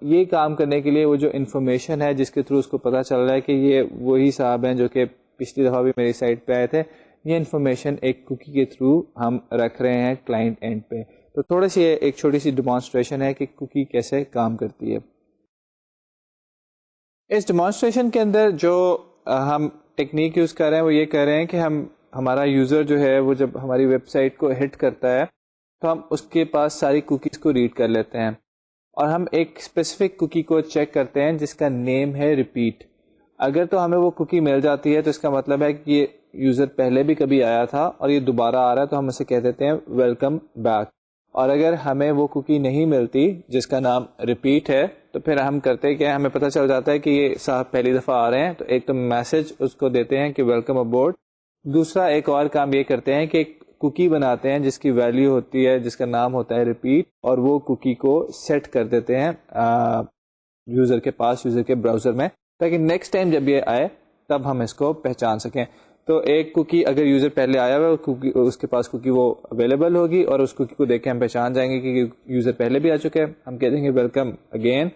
یہ کام کرنے کے لیے وہ جو انفارمیشن ہے جس کے تھرو اس کو پتہ چل رہا ہے کہ یہ وہی صاحب ہیں جو کہ پچھلی دفعہ بھی میری سائٹ پہ آئے تھے, یہ انفارمیشن ایک کوکی کے تھرو ہم رکھ رہے ہیں کلائنٹ اینڈ پہ. تو تھوڑی سی ایک چھوٹی سی ڈیمانسٹریشن ہے کہ کوکی کیسے کام کرتی ہے. اس ڈیمانسٹریشن کے اندر جو ہم ٹیکنیک یوز کر رہے ہیں وہ یہ کر رہے ہیں کہ ہمارا یوزر جو ہے وہ جب ہماری ویب سائٹ کو ہٹ کرتا ہے تو ہم اس کے پاس ساری کوکیز کو ریڈ کر لیتے ہیں, اور ہم ایک اسپیسیفک کوکی کو چیک کرتے ہیں جس کا نیم ہے ریپیٹ. اگر تو ہمیں وہ کوکی مل جاتی ہے تو اس کا مطلب ہے کہ یہ یوزر پہلے بھی کبھی آیا تھا اور یہ دوبارہ آ رہا ہے, تو ہم اسے کہہ دیتے ہیں ویلکم بیک. اور اگر ہمیں وہ کوکی نہیں ملتی جس کا نام ریپیٹ ہے تو پھر ہم کرتے کہ ہمیں پتہ چل جاتا ہے کہ یہ صاحب پہلی دفعہ آ رہے ہیں, تو ایک تو میسج اس کو دیتے ہیں کہ ویلکم ابورڈ. دوسرا ایک اور کام یہ کرتے ہیں کہ ایک کوکی بناتے ہیں جس کی ویلیو ہوتی ہے جس کا نام ہوتا ہے ریپیٹ, اور وہ کوکی کو سیٹ کر دیتے ہیں یوزر کے پاس, یوزر کے براؤزر میں, تاکہ نیکسٹ ٹائم جب یہ آئے تب ہم اس کو پہچان سکیں. تو ایک کوکی اگر یوزر پہلے آیا ہوا ہے اس کے پاس کوکی وہ اویلیبل ہوگی, اور اس کوکی کو دیکھ کے ہم پہچان جائیں گے کہ یوزر پہلے بھی آ چکے ہیں, ہم کہہ دیں گے ویلکم اگین.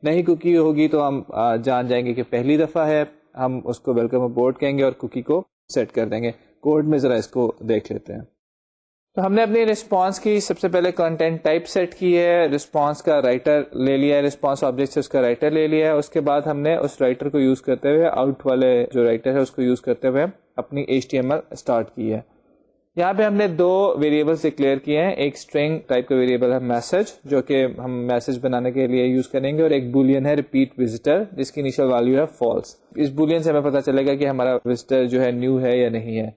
نہیں کوکی ہوگی تو ہم جان جائیں گے کہ پہلی دفعہ ہے, ہم اس کو ویلکم ابورڈ کہیں گے اور کوکی کو سیٹ کر دیں گے. کوڈ میں ذرا اس کو دیکھ لیتے ہیں. تو ہم نے اپنی رسپانس کی سب سے پہلے کنٹینٹ ٹائپ سیٹ کی ہے, رسپانس کا رائٹر لے لیا ہے, رسپانس آبجیکٹ سے اس کا رائٹر لے لیا ہے. اس کے بعد ہم نے اس رائٹر کو یوز کرتے ہوئے آؤٹ والے جو رائٹر ہے اس کو یوز کرتے ہوئے اپنی HTML اسٹارٹ کی ہے. یہاں پہ ہم نے دو ویریبلس ڈکلیئر کیے ہیں. ایک اسٹرنگ ٹائپ کا ویریبل ہے میسج جو کہ ہم میسج بنانے کے لیے یوز کریں گے, اور ایک بولین ہے ریپیٹ وزٹر جس کی انیشل ویلیو ہے فالس. اس بولین سے ہمیں پتا چلے گا کہ ہمارا وزٹر جو ہے نیو ہے یا نہیں ہے.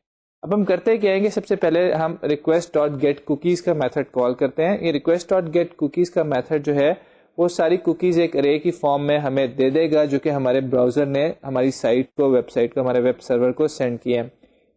اب ہم کرتے کیا ہیں کہ سب سے پہلے ہم ریکویسٹ ڈاٹ گیٹ کوکیز کا میتھڈ کال کرتے ہیں. یہ ریکویسٹ ڈاٹ گیٹ کوکیز کا میتھڈ جو ہے وہ ساری کوکیز ایک ارے کی فارم میں ہمیں دے دے گا جو کہ ہمارے براؤزر نے ہماری سائٹ کو, ویب سائٹ کو, ہمارے ویب سرور کو سینڈ کیا ہے.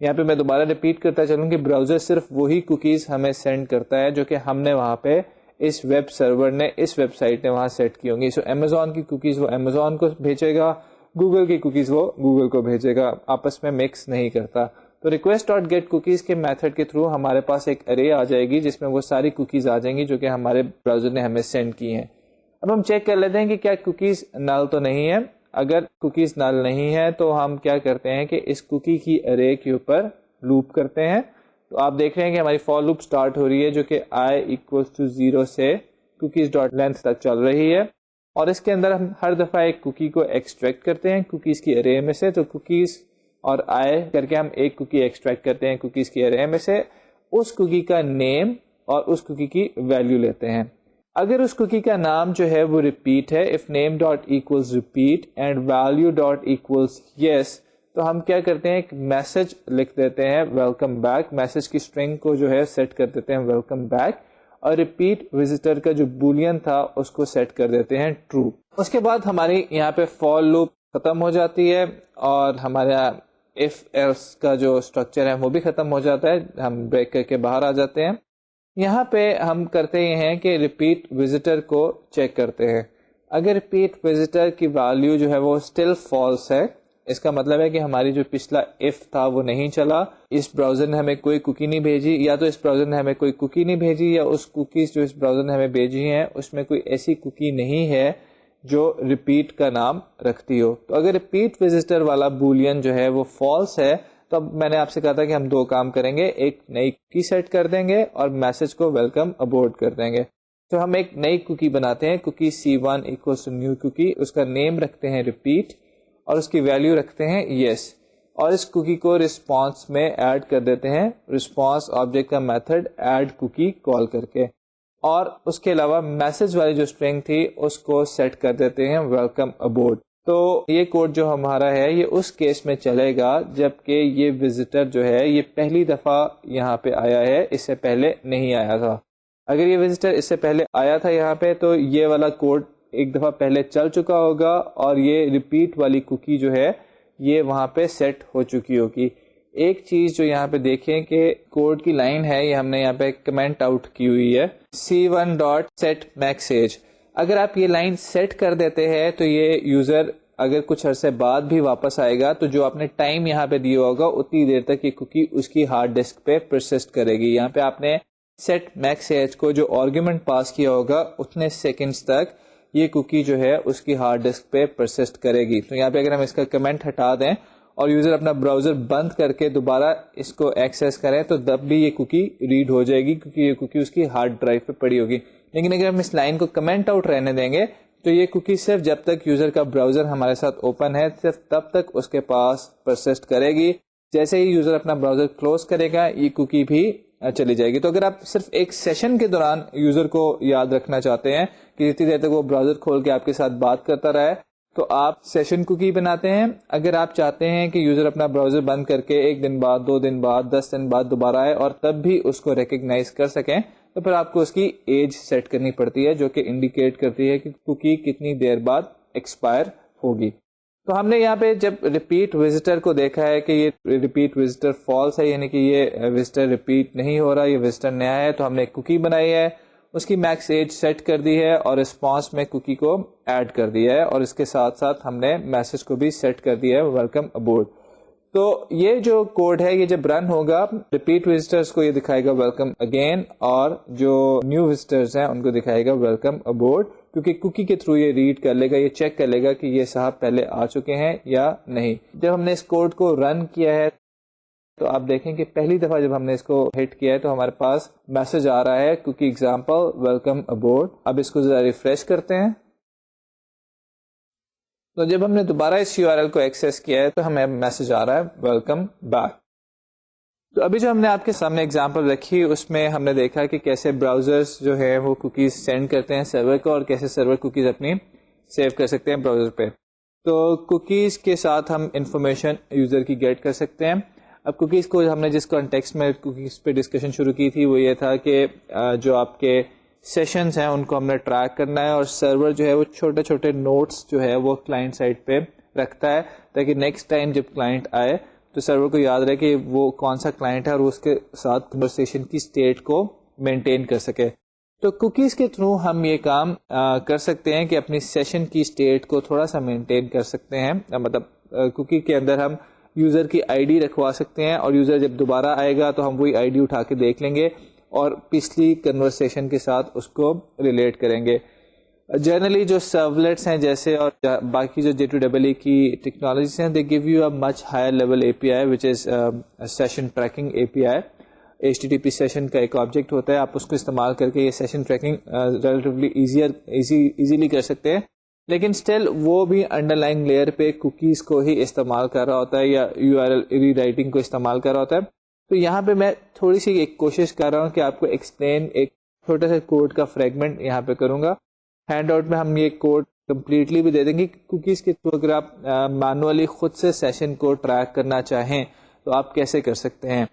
یہاں پہ میں دوبارہ ریپیٹ کرتا چلوں کہ براؤزر صرف وہی کوکیز ہمیں سینڈ کرتا ہے جو کہ ہم نے وہاں پہ اس ویب سرور نے, اس ویب سائٹ نے وہاں سیٹ کی ہوں گی. سو امیزون کی کوکیز وہ امیزون کو بھیجے گا, گوگل کی کوکیز وہ گوگل کو بھیجے گا, آپس میں مکس نہیں کرتا. تو ریکویسٹ ڈاٹ گیٹ کوکیز کے میتھڈ کے تھرو ہمارے پاس ایک ارے آ جائے گی جس میں وہ ساری کوکیز آ جائیں گی جو کہ ہمارے براؤزر نے ہمیں سینڈ کی ہیں. اب ہم چیک کر لیتے ہیں کہ کیا کوکیز نل تو نہیں ہے. اگر کوکیز نل نہیں ہے تو ہم کیا کرتے ہیں کہ اس کوکی کی ارے کے اوپر لوپ کرتے ہیں. تو آپ دیکھ رہے ہیں کہ ہماری فور لوپ سٹارٹ ہو رہی ہے جو کہ i = 0 سے کوکیز ڈاٹ لینتھ تک چل رہی ہے, اور اس کے اندر ہم ہر دفعہ ایک کوکی کو ایکسٹریکٹ کرتے ہیں کوکیز کی ارے میں سے. تو کوکیز اور i کر کے ہم ایک کوکی ایکسٹریکٹ کرتے ہیں کوکیز کی ارے میں سے, اس کوکی کا نیم اور اس کوکی کی ویلیو لیتے ہیں. اگر اس کوکی کا نام جو ہے وہ ریپیٹ ہے, if name dot equals repeat and value dot equals yes, تو ہم کیا کرتے ہیں ایک میسج لکھ دیتے ہیں ویلکم بیک. میسج کی اسٹرنگ کو جو ہے سیٹ کر دیتے ہیں ویلکم بیک, اور ریپیٹ وزٹر کا جو بولین تھا اس کو سیٹ کر دیتے ہیں ٹرو. اس کے بعد ہماری یہاں پہ فور لوپ ختم ہو جاتی ہے اور ہمارا if else کا جو اسٹرکچر ہے وہ بھی ختم ہو جاتا ہے, ہم بریک کر کے باہر آ جاتے ہیں. یہاں پہ ہم کرتے یہ ہیں کہ ریپیٹ وزٹر کو چیک کرتے ہیں. اگر ریپیٹ وزٹر کی ویلیو جو ہے وہ اسٹل فالس ہے, اس کا مطلب ہے کہ ہماری جو پچھلا if تھا وہ نہیں چلا, اس براؤزر نے ہمیں کوئی کوکی نہیں بھیجی, یا تو اس براؤزر نے ہمیں کوئی کوکی نہیں بھیجی, یا اس کوکیز جو اس براؤزر نے ہمیں بھیجی ہیں اس میں کوئی ایسی کوکی نہیں ہے جو ریپیٹ کا نام رکھتی ہو. تو اگر ریپیٹ وزٹر والا بولین جو ہے وہ فالس ہے تو اب میں نے آپ سے کہا تھا کہ ہم دو کام کریں گے, ایک نئی کوکی سیٹ کر دیں گے اور میسج کو ویلکم ابورڈ کر دیں گے. تو ہم ایک نئی کوکی بناتے ہیں, کوکی C1 = نیو کوکی, اس کا نیم رکھتے ہیں ریپیٹ اور اس کی ویلیو رکھتے ہیں یس, اور اس کوکی کو رسپانس میں ایڈ کر دیتے ہیں رسپانس آبجیکٹ کا میتھڈ ایڈ کوکی کال کر کے, اور اس کے علاوہ میسج والی جو اسٹرنگ تھی اس کو سیٹ کر دیتے ہیں ویلکم ابورڈ. تو یہ کوڈ جو ہمارا ہے یہ اس کیس میں چلے گا جبکہ یہ وزٹر جو ہے یہ پہلی دفعہ یہاں پہ آیا ہے, اس سے پہلے نہیں آیا تھا. اگر یہ وزٹر اس سے پہلے آیا تھا یہاں پہ تو یہ والا کوڈ ایک دفعہ پہلے چل چکا ہوگا اور یہ ریپیٹ والی کوکی جو ہے یہ وہاں پہ سیٹ ہو چکی ہوگی. ایک چیز جو یہاں پہ دیکھیں کہ کوڈ کی لائن ہے یہ ہم نے یہاں پہ کمنٹ آؤٹ کی ہوئی ہے C1 dot set Max age. اگر آپ یہ لائن سیٹ کر دیتے ہیں تو یہ یوزر اگر کچھ عرصے بعد بھی واپس آئے گا تو جو آپ نے ٹائم یہاں پہ دیا ہوگا اتنی دیر تک یہ کوکی اس کی ہارڈ ڈسک پہ پرسسٹ کرے گی. یہاں پہ آپ نے سیٹ میکس ایج کو جو آرگیومنٹ پاس کیا ہوگا اتنے سیکنڈز تک یہ کوکی جو ہے اس کی ہارڈ ڈسک پہ پرسسٹ کرے گی. تو یہاں پہ اگر ہم اس کا کمنٹ ہٹا دیں اور یوزر اپنا براؤزر بند کر کے دوبارہ اس کو ایکسیس کریں تو تب بھی یہ کوکی ریڈ ہو جائے گی کیونکہ یہ کوکی اس کی ہارڈ ڈرائیو پہ پڑی ہوگی. لیکن اگر ہم اس لائن کو کمنٹ آؤٹ رہنے دیں گے تو یہ کوکی صرف جب تک یوزر کا براؤزر ہمارے ساتھ اوپن ہے صرف تب تک اس کے پاس پرسسٹ کرے گی. جیسے ہی یوزر اپنا براؤزر کلوز کرے گا یہ کوکی بھی چلی جائے گی. تو اگر آپ صرف ایک سیشن کے دوران یوزر کو یاد رکھنا چاہتے ہیں کہ جتنی دیر تک وہ براؤزر کھول کے آپ کے ساتھ بات کرتا رہے تو آپ سیشن کوکی بناتے ہیں. اگر آپ چاہتے ہیں کہ یوزر اپنا براؤزر بند کر کے 1 دن بعد 2 دن بعد 10 دن بعد دوبارہ آئے اور تب بھی اس کو ریکگنائز کر سکیں تو پھر آپ کو اس کی ایج سیٹ کرنی پڑتی ہے جو کہ انڈیکیٹ کرتی ہے کہ کوکی کتنی دیر بعد ایکسپائر ہوگی. تو ہم نے یہاں پہ جب ریپیٹ وزٹر کو دیکھا ہے کہ یہ ریپیٹ وزٹر فالس ہے, یعنی کہ یہ وزٹر ریپیٹ نہیں ہو رہا, یہ وزٹر نیا ہے, تو ہم نے ایک کوکی بنائی ہے, اس کی میکس ایج سیٹ کر دی ہے اور رسپانس میں کوکی کو ایڈ کر دیا ہے, اور اس کے ساتھ ساتھ ہم نے میسج کو بھی سیٹ کر دیا ہے ویلکم ابورڈ. تو یہ جو کوڈ ہے یہ جب رن ہوگا ریپیٹ وزٹرز کو یہ دکھائے گا ویلکم اگین, اور جو نیو وزٹرز ہیں ان کو دکھائے گا ویلکم ابورڈ, کیونکہ کوکی کے تھرو یہ ریڈ کر لے گا, یہ چیک کر لے گا کہ یہ صاحب پہلے آ چکے ہیں یا نہیں. جب ہم نے اس کوڈ کو رن کیا ہے تو آپ دیکھیں کہ پہلی دفعہ جب ہم نے اس کو ہٹ کیا ہے تو ہمارے پاس میسج آ رہا ہے کوکی ایگزامپل ویلکم ابورڈ. اب اس کو ذرا ریفریش کرتے ہیں تو جب ہم نے دوبارہ اس URL کو ایکسیس کیا ہے تو ہمیں میسج آ رہا ہے ویلکم بیک. تو ابھی جو ہم نے آپ کے سامنے اگزامپل رکھی اس میں ہم نے دیکھا کہ کیسے براؤزرز جو ہے وہ کوکیز سینڈ کرتے ہیں سرور کو اور کیسے سرور کوکیز اپنی سیو کر سکتے ہیں براؤزر پہ. تو کوکیز کے ساتھ ہم انفارمیشن یوزر کی گیٹ کر سکتے ہیں. اب کوکیز کو ہم نے جس کانٹیکسٹ میں کوکیز پہ ڈسکشن شروع کی تھی وہ یہ تھا کہ جو آپ کے سیشنز ہیں ان کو ہم نے ٹریک کرنا ہے اور سرور جو ہے وہ چھوٹے چھوٹے نوٹس جو ہے وہ کلائنٹ سائڈ پہ رکھتا ہے تاکہ نیکسٹ ٹائم جب کلائنٹ آئے تو سرور کو یاد رہے کہ وہ کون سا کلائنٹ ہے اور اس کے ساتھ کنورسیشن کی اسٹیٹ کو مینٹین کر سکے. تو کوکیز کے تھرو ہم یہ کام کر سکتے ہیں کہ اپنی سیشن کی اسٹیٹ کو تھوڑا سا مینٹین کر سکتے ہیں. مطلب کوکی کے اندر ہم یوزر کی آئی ڈی رکھوا سکتے ہیں اور یوزر جب دوبارہ آئے گا تو ہم وہی آئی ڈی اٹھا کے دیکھ لیں گے اور پچھلی کنورسیشن کے ساتھ اس کو ریلیٹ کریں گے. جنرلی جو سرولیٹس ہیں جیسے اور باقی جو J2EE کی ٹیکنالوجیز ہیں they give you a much higher level A P I which is session tracking A P I. HTTP session کا ایک آبجیکٹ ہوتا ہے, آپ اس کو استعمال کر کے یہ سیشن ٹریکنگ ریلیٹیولی ایزیلی کر سکتے ہیں, لیکن اسٹل وہ بھی انڈر لائن لیئر پہ کوکیز کو ہی استعمال کر رہا ہوتا ہے یا URL ری رائٹنگ کو استعمال کر رہا ہوتا ہے. تو یہاں پہ میں تھوڑی سی ایک کوشش کر رہا ہوں کہ آپ کو ایکسپلین ایک چھوٹا سا کوڈ کا فریگمنٹ یہاں پہ کروں گا. ہینڈ آؤٹ میں ہم یہ کوڈ کمپلیٹلی بھی دے دیں گے. کوکیز کے تھرو اگر آپ مینولی خود سے سیشن کو ٹریک کرنا چاہیں تو آپ کیسے کر سکتے ہیں.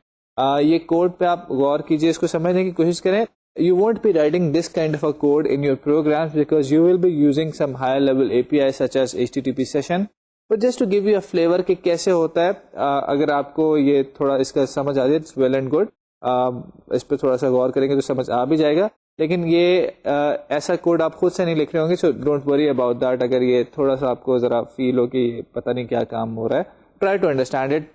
یہ کوڈ پہ آپ غور کیجئے, اس کو سمجھنے کی کوشش کریں. You won't be writing this kind of a code in your programs because you will be using some higher level API such as HTTP session. But just to give you a flavor کہ کیسے ہوتا ہے, اگر آپ کو یہ تھوڑا اس کا سمجھ آ جائے it's well and good. اس پہ تھوڑا سا غور کریں گے تو سمجھ آ بھی جائے گا, لیکن یہ ایسا کوڈ آپ خود سے نہیں لکھ رہے ہوں گے, so don't worry about that. اگر یہ تھوڑا سا آپ کو ذرا فیل ہو کہ پتہ نہیں کیا کام ہو رہا ہے, try to understand it.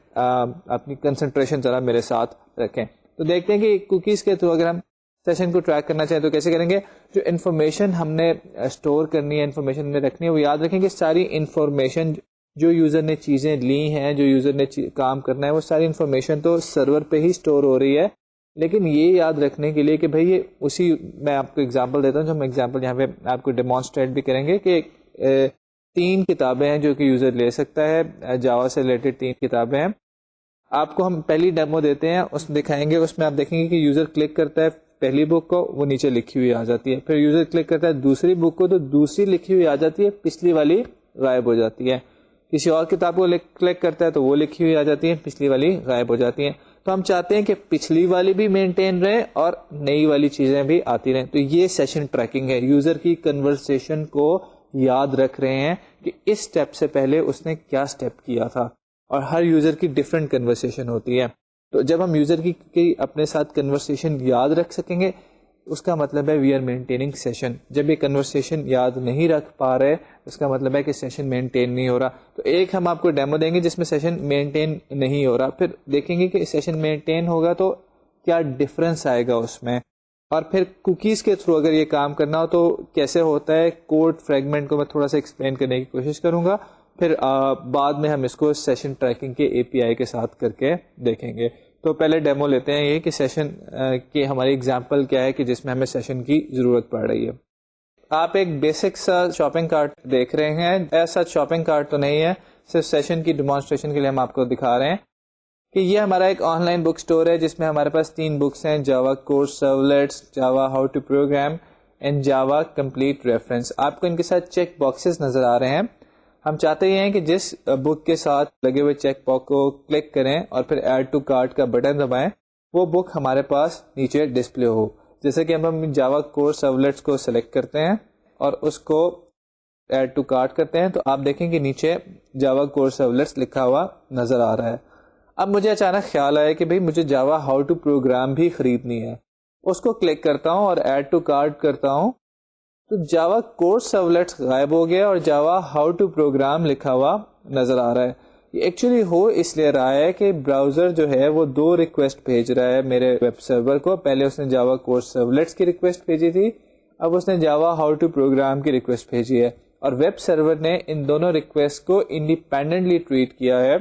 اپنی کنسنٹریشن ذرا میرے ساتھ رکھیں. تو دیکھتے ہیں کہ کوکیز کے تھرو اگر ہم سیشن کو ٹریک کرنا چاہیں تو کیسے کریں گے. جو انفارمیشن ہم نے اسٹور کرنی ہے, انفارمیشن ہم نے رکھنی ہے, وہ یاد رکھیں کہ ساری انفارمیشن جو یوزر نے چیزیں لی ہیں, جو یوزر نے کام کرنا ہے, وہ ساری انفارمیشن تو سرور پہ ہی اسٹور ہو رہی ہے. لیکن یہ یاد رکھنے کے لیے کہ بھائی یہ اسی, میں آپ کو اگزامپل دیتا ہوں, جو ہم اگزامپل یہاں پہ آپ کو ڈیمانسٹریٹ بھی کریں گے کہ 3 کتابیں ہیں جو کہ یوزر لے سکتا ہے, جاوا سے ریلیٹڈ 3 کتابیں ہیں. آپ کو ہم پہلی ڈیمو دیتے ہیں, اس دکھائیں گے, اس میں آپ دیکھیں گے کہ یوزر کلک کرتا ہے پہلی بک کو, وہ نیچے لکھی ہوئی آ جاتی ہے. پھر یوزر کلک کرتا ہے دوسری بک کو تو دوسری لکھی ہوئی آ جاتی ہے, پچھلی والی غائب ہو جاتی ہے. کسی اور کتاب کو کلک کرتا ہے تو وہ لکھی ہوئی آ جاتی ہے, پچھلی والی غائب ہو جاتی ہیں. تو ہم چاہتے ہیں کہ پچھلی والی بھی مینٹین رہے اور نئی والی چیزیں بھی آتی رہیں. تو یہ سیشن ٹریکنگ ہے, یوزر کی کنورسیشن کو یاد رکھ رہے ہیں کہ اس اسٹیپ سے پہلے اس نے کیا اسٹیپ کیا تھا, اور ہر یوزر کی ڈفرینٹ کنورسیشن ہوتی ہے. تو جب ہم یوزر کی اپنے ساتھ کنورسیشن یاد رکھ سکیں گے, اس کا مطلب ہے وی آر مینٹیننگ سیشن. جب یہ کنورسیشن یاد نہیں رکھ پا رہے, اس کا مطلب ہے کہ سیشن مینٹین نہیں ہو رہا. تو ایک ہم آپ کو ڈیمو دیں گے جس میں سیشن مینٹین نہیں ہو رہا, پھر دیکھیں گے کہ سیشن مینٹین ہوگا تو کیا ڈفرینس آئے گا اس میں. اور پھر کوکیز کے تھرو اگر یہ کام کرنا ہو تو کیسے ہوتا ہے, کوڈ فریگمنٹ کو میں تھوڑا سا ایکسپلین کرنے کی کوشش کروں گا. پھر بعد میں ہم اس کو سیشن ٹریکنگ کے اے پی آئی کے ساتھ کر کے دیکھیں گے. تو پہلے ڈیمو لیتے ہیں یہ کہ سیشن کی ہماری اگزامپل کیا ہے کہ جس میں ہمیں سیشن کی ضرورت پڑ رہی ہے. آپ ایک بیسک سا شاپنگ کارٹ دیکھ رہے ہیں, ایسا شاپنگ کارٹ تو نہیں ہے, صرف سیشن کی ڈیمانسٹریشن کے لیے ہم آپ کو دکھا رہے ہیں کہ یہ ہمارا ایک آن لائن بک اسٹور ہے جس میں ہمارے پاس 3 بکس ہیں, Java course servlets, Java how to program and Java complete reference. آپ کو ان کے ساتھ چیک باکسز نظر آ رہے ہیں. ہم چاہتے ہیں کہ جس بک کے ساتھ لگے ہوئے چیک باکس کو کلک کریں اور پھر ایڈ ٹو کارٹ کا بٹن دبائیں, وہ بک ہمارے پاس نیچے ڈسپلے ہو. جیسے کہ ہم جاوا کورس سرولیٹس کو سلیکٹ کرتے ہیں اور اس کو ایڈ ٹو کارٹ کرتے ہیں, تو آپ دیکھیں کہ نیچے جاوا کورس سرولیٹس لکھا ہوا نظر آ رہا ہے. اب مجھے اچانک خیال آیا کہ بھئی مجھے جاوا ہاؤ ٹو پروگرام بھی خریدنی ہے. اس کو کلک کرتا ہوں اور ایڈ ٹو کارٹ کرتا ہوں تو جاوا کورس سرولیٹس غائب ہو گیا اور جاوا ہاؤ ٹو پروگرام لکھا ہوا نظر آ رہا ہے. یہ ایکچولی ہو اس لیے رہا ہے کہ براؤزر جو ہے وہ 2 ریکویسٹ بھیج رہا ہے میرے ویب سرور کو. پہلے اس نے جاوا کورس سرولیٹس کی ریکویسٹ بھیجی تھی, اب اس نے جاوا ہاؤ ٹو پروگرام کی ریکویسٹ بھیجی ہے, اور ویب سرور نے ان دونوں ریکویسٹ کو انڈیپینڈنٹلی ٹریٹ کیا ہے.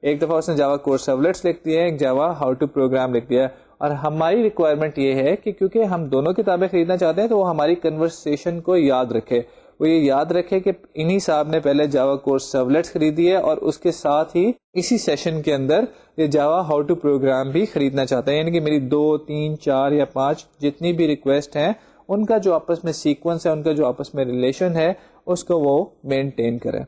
ایک دفعہ اس نے جاوا کورس سرولیٹس لکھ دیا ہے, ایک جاوا ہاؤ ٹو پروگرام لکھ دیا ہے. اور ہماری ریکوائرمنٹ یہ ہے کہ کیونکہ ہم دونوں کتابیں خریدنا چاہتے ہیں تو وہ ہماری کنورسیشن کو یاد رکھے. وہ یہ یاد رکھے کہ انہی صاحب نے پہلے جاوا کورس سرولیٹس خریدی ہے اور اس کے ساتھ ہی اسی سیشن کے اندر یہ جاوا ہاؤ ٹو پروگرام بھی خریدنا چاہتا ہے. یعنی کہ میری 2 3 4 یا 5 جتنی بھی ریکویسٹ ہیں ان کا جو آپس میں سیکوینس ہے, ان کا جو آپس میں ریلیشن ہے, اس کو وہ مینٹین کرے.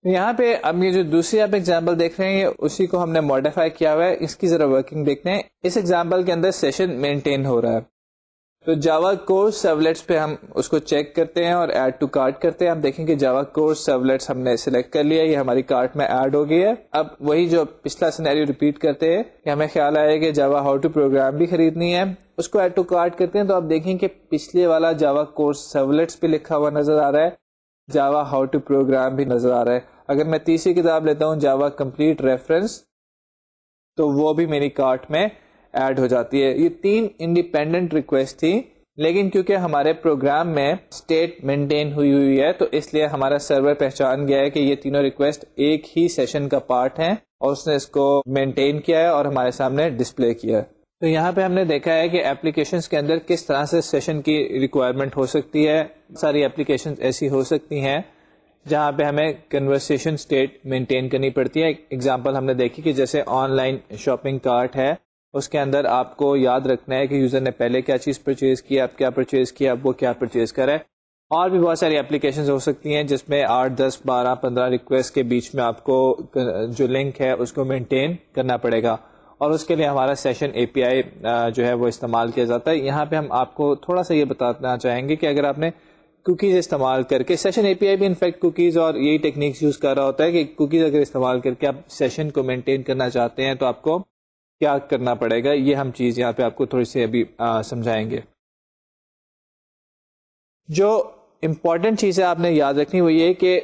یہاں پہ اب یہ جو دوسری آپ ایگزامپل دیکھ رہے ہیں اسی کو ہم نے ماڈیفائی کیا ہوا ہے. اس کی ذرا ورکنگ دیکھتے ہیں. اس ایگزامپل کے اندر سیشن مینٹین ہو رہا ہے, تو جاوا کورس سرولیٹس پہ ہم اس کو چیک کرتے ہیں اور ایڈ ٹو کارٹ کرتے ہیں. آپ دیکھیں کہ جاوا کورس سرولیٹس ہم نے سلیکٹ کر لیا, یہ ہماری کارٹ میں ایڈ ہو گئی ہے. اب وہی جو پچھلا سینیریو ریپیٹ کرتے ہیں کہ ہمیں خیال آیا کہ جاوا ہاؤ ٹو پروگرام بھی خریدنی ہے, اس کو ایڈ ٹو کارٹ کرتے ہیں. تو آپ دیکھیں کہ پچھلے والا جاوا کورس سرولیٹس پہ لکھا ہوا نظر آ رہا ہے, جاوا ہاؤ ٹو پروگرام بھی نظر آ رہا ہے. اگر میں تیسری کتاب لیتا ہوں جاوا کمپلیٹ ریفرنس, تو وہ بھی میری کارٹ میں ایڈ ہو جاتی ہے. یہ 3 انڈیپینڈنٹ ریکویسٹ تھی, لیکن کیونکہ ہمارے پروگرام میں اسٹیٹ مینٹین ہوئی ہے تو اس لیے ہمارا سرور پہچان گیا ہے کہ یہ تینوں ریکویسٹ ایک ہی سیشن کا پارٹ ہیں اور اس نے اس کو مینٹین کیا ہے اور ہمارے سامنے ڈسپلے کیا ہے. تو یہاں پہ ہم نے دیکھا ہے کہ ایپلیکیشنز کے اندر کس طرح سے سیشن کی ریکوائرمنٹ ہو سکتی ہے. ساری ایپلیکیشنز ایسی ہو سکتی ہیں جہاں پہ ہمیں کنورسیشن اسٹیٹ مینٹین کرنی پڑتی ہے. ایگزامپل ہم نے دیکھی کہ جیسے آن لائن شاپنگ کارٹ ہے, اس کے اندر آپ کو یاد رکھنا ہے کہ یوزر نے پہلے کیا چیز پرچیز کی, اب کیا پرچیز کیا, اب وہ کیا پرچیز کرے. اور بھی بہت ساری اپلیکیشنز ہو سکتی ہیں جس میں 8 10 12 15 ریکویسٹ کے بیچ میں آپ کو جو لنک ہے اس کو مینٹین کرنا پڑے گا, اور اس کے لیے ہمارا سیشن اے پی آئی جو ہے وہ استعمال کیا جاتا ہے. یہاں پہ ہم آپ کو تھوڑا سا یہ بتانا چاہیں گے کہ اگر آپ نے کوکیز استعمال کر کے, سیشن اے پی آئی بھی انفیکٹ کوکیز اور یہی ٹیکنیکس یوز کر رہا ہوتا ہے کہ کوکیز اگر استعمال کر کے آپ سیشن کو مینٹین کرنا چاہتے ہیں تو آپ کو کیا کرنا پڑے گا. یہ ہم چیز یہاں پہ آپ کو تھوڑی سی ابھی سمجھائیں گے. جو امپورٹنٹ چیزیں آپ نے یاد رکھنی وہ یہ کہ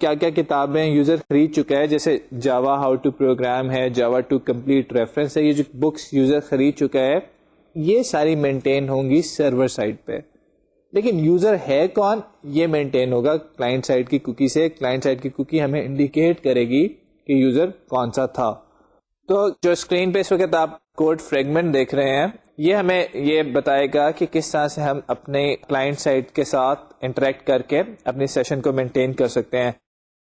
کیا کیا کتابیں یوزر خرید چکا ہے. جیسے جاوا ہاؤ ٹو پروگرام ہے, جاوا ٹو کمپلیٹ ریفرنس ہے, یہ جو بکس یوزر خرید چکا ہے یہ ساری مینٹین ہوں گی سرور سائڈ پہ. لیکن یوزر ہے کون, یہ مینٹین ہوگا کلائنٹ سائڈ کی کوکی سے. کلائنٹ سائڈ کی کوکی ہمیں انڈیکیٹ کرے گی کہ یوزر کون سا تھا. تو جو اسکرین پہ اس وقت آپ کوڈ فریگمنٹ دیکھ رہے ہیں یہ ہمیں یہ بتائے گا کہ کس طرح سے ہم اپنے کلائنٹ سائٹ کے ساتھ انٹریکٹ کر کے اپنی سیشن کو مینٹین کر سکتے ہیں.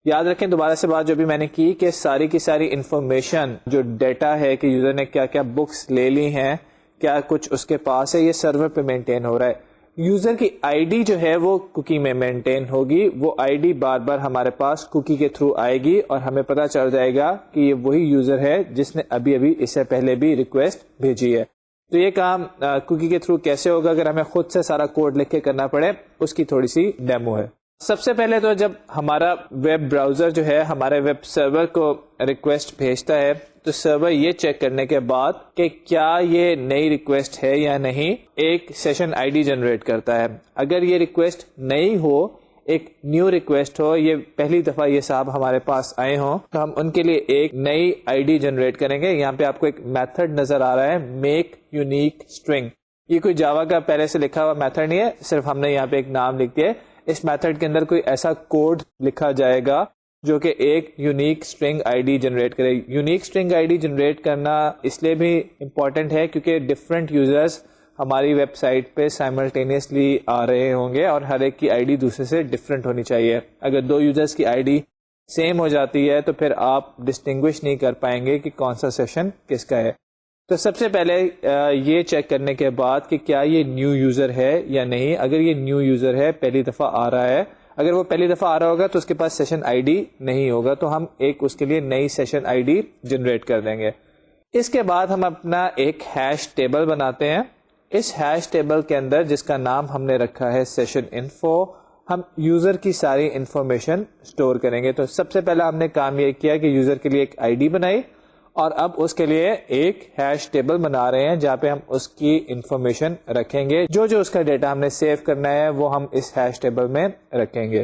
یاد رکھیں دوبارہ سے بات جو بھی میں نے کی کہ ساری کی ساری انفارمیشن جو ڈیٹا ہے کہ یوزر نے کیا کیا بکس لے لی ہیں, کیا کچھ اس کے پاس ہے, یہ سرور پہ مینٹین ہو رہا ہے. یوزر کی آئی ڈی جو ہے وہ کوکی میں مینٹین ہوگی. وہ آئی ڈی بار بار ہمارے پاس کوکی کے تھرو آئے گی اور ہمیں پتہ چل جائے گا کہ یہ وہی یوزر ہے جس نے ابھی اس سے پہلے بھی ریکویسٹ بھیجی ہے. تو یہ کام کوکی کے تھرو کیسے ہوگا اگر ہمیں خود سے سارا کوڈ لکھ کے کرنا پڑے, اس کی تھوڑی سی ڈیمو ہے. سب سے پہلے تو جب ہمارا ویب براؤزر جو ہے ہمارے ویب سرور کو ریکویسٹ بھیجتا ہے تو سرور یہ چیک کرنے کے بعد کہ کیا یہ نئی ریکویسٹ ہے یا نہیں, ایک سیشن آئی ڈی جنریٹ کرتا ہے. اگر یہ ریکویسٹ نئی ہو, ایک نیو ریکویسٹ ہو, یہ پہلی دفعہ یہ صاحب ہمارے پاس آئے ہوں, تو ہم ان کے لیے ایک نئی آئی ڈی جنریٹ کریں گے. یہاں پہ آپ کو ایک میتھڈ نظر آ رہا ہے, میک یونیک اسٹرنگ. یہ کوئی جاوا کا پہلے سے لکھا ہوا میتھڈ نہیں ہے, صرف ہم نے یہاں پہ ایک نام لکھ دیا. اس میتھڈ کے اندر کوئی ایسا کوڈ لکھا جائے گا جو کہ ایک unique string I D generate کرے. Unique string I D generate کرنا اس لیے بھی امپورٹنٹ ہے کیونکہ ڈفرینٹ یوزرز ہماری ویب سائٹ پہ سائملٹینیسلی آ رہے ہوں گے اور ہر ایک کی آئی ڈی دوسرے سے ڈفرینٹ ہونی چاہیے. اگر 2 یوزرز کی آئی ڈی سیم ہو جاتی ہے تو پھر آپ ڈسٹنگوش نہیں کر پائیں گے کہ کون سا سیشن کس کا ہے. تو سب سے پہلے یہ چیک کرنے کے بعد کہ کیا یہ نیو یوزر ہے یا نہیں. اگر یہ نیو یوزر ہے, پہلی دفعہ آ رہا ہے, اگر وہ پہلی دفعہ آ رہا ہوگا تو اس کے پاس سیشن آئی ڈی نہیں ہوگا, تو ہم ایک اس کے لیے نئی سیشن آئی ڈی جنریٹ کر دیں گے. اس کے بعد ہم اپنا ایک ہیش ٹیبل بناتے ہیں. اس ہیش ٹیبل کے اندر جس کا نام ہم نے رکھا ہے سیشن انفو, ہم یوزر کی ساری انفارمیشن اسٹور کریں گے. تو سب سے پہلا ہم نے کام یہ کیا کہ یوزر کے لیے ایک آئی ڈی بنائی اور اب اس کے لیے ایک ہیش ٹیبل بنا رہے ہیں جہاں پہ ہم اس کی انفارمیشن رکھیں گے. جو اس کا ڈیٹا ہم نے سیو کرنا ہے وہ ہم اس ہیش ٹیبل میں رکھیں گے.